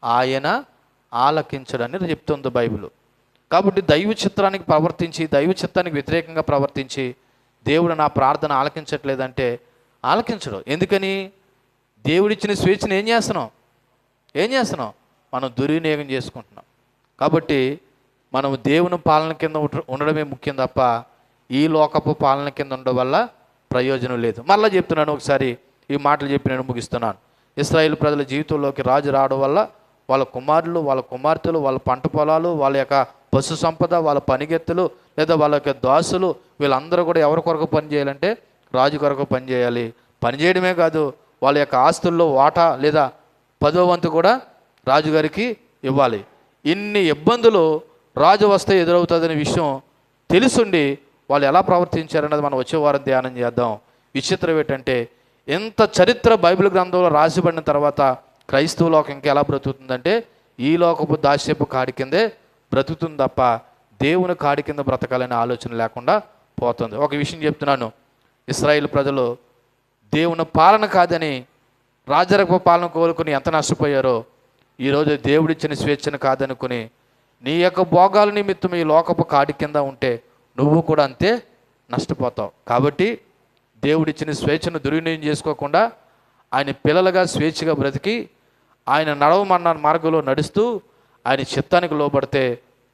ఆయన ఆలకించడని చెప్తుంది బైబిల్. కాబట్టి దైవ చిత్రానికి ప్రవర్తించి దైవ చిత్తానికి వ్యతిరేకంగా ప్రవర్తించి దేవుడు నా ప్రార్థన ఆలకించట్లేదంటే ఆలకించడు. ఎందుకని? దేవుడిచ్చిన స్వేచ్ఛను ఏం చేస్తున్నాం? మనం దుర్వినియోగం చేసుకుంటున్నాం. కాబట్టి మనం దేవుని పాలన కింద ఉండడమే ముఖ్యం తప్ప ఈ లోకపు పాలన కింద ఉండడం వల్ల ప్రయోజనం లేదు. మళ్ళీ చెప్తున్నాను, ఒకసారి ఈ మాటలు చెప్పి నేను ముగిస్తున్నాను. ఇశ్రాయేలు ప్రజల జీవితంలోకి రాజు రావడం వల్ల వాళ్ళ కుమారులు, వాళ్ళ కుమార్తెలు, వాళ్ళ పంట పొలాలు, వాళ్ళ యొక్క పశు సంపద, వాళ్ళ పనిగెత్తులు, లేదా వాళ్ళ యొక్క దాసులు, వీళ్ళందరూ కూడా ఎవరి కొరకు పని చేయాలంటే రాజు కొరకు పని చేయాలి. పని చేయడమే కాదు, వాళ్ళ యొక్క ఆస్తుల్లో వాటా లేదా 10వ వంతు కూడా రాజుగారికి ఇవ్వాలి. ఇన్ని ఇబ్బందులు రాజు వస్తే ఎదురవుతుందనే విషయం తెలుసుండి వాళ్ళు ఎలా ప్రవర్తించారన్నది మనం వచ్చే వారం ధ్యానం చేద్దాం. విచిత్రం ఏంటంటే ఎంత చరిత్ర బైబిల్ గ్రంథంలో రాసిబడిన తర్వాత క్రైస్తవ లోకం ఇంకా ఎలా బ్రతుకుతుందంటే ఈ లోకపు దాస్యపు కాడి కిందే బ్రతుకుతుంది తప్ప దేవుని కాడి కింద బ్రతకాలనే ఆలోచన లేకుండా పోతుంది. ఒక విషయం చెప్తున్నాను, ఇశ్రాయేలు ప్రజలు దేవుని పాలన కాదని రాజరిక పాలన కోరుకుని ఎంత నష్టపోయారో, ఈరోజు దేవుడిచ్చిన స్వేచ్ఛను కాదనుకుని నీ యొక్క భోగాల నిమిత్తం ఈ లోకపు కాడి కింద ఉంటే నువ్వు కూడా అంతే నష్టపోతావు. కాబట్టి దేవుడిచ్చిన స్వేచ్ఛను దుర్వినియోగం చేసుకోకుండా ఆయన పిల్లలుగా స్వేచ్ఛగా బ్రతికి ఆయన నడవమన్న మార్గంలో నడుస్తూ ఆయన చిత్తానికి లోబడితే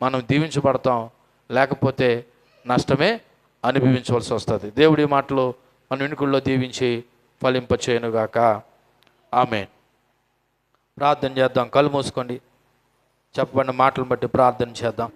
మనం దీవించబడతాం, లేకపోతే నష్టమే అనుభవించవలసి వస్తుంది. దేవుడి మాటలు మన వెనుకల్లో దీవించి ఫలింపచేయునుగాక. ఆమేన్. ప్రార్థన చేద్దాం. కళ్ళు మూసుకోండి. చెప్పబడిన మాటలను బట్టి ప్రార్థన చేద్దాం.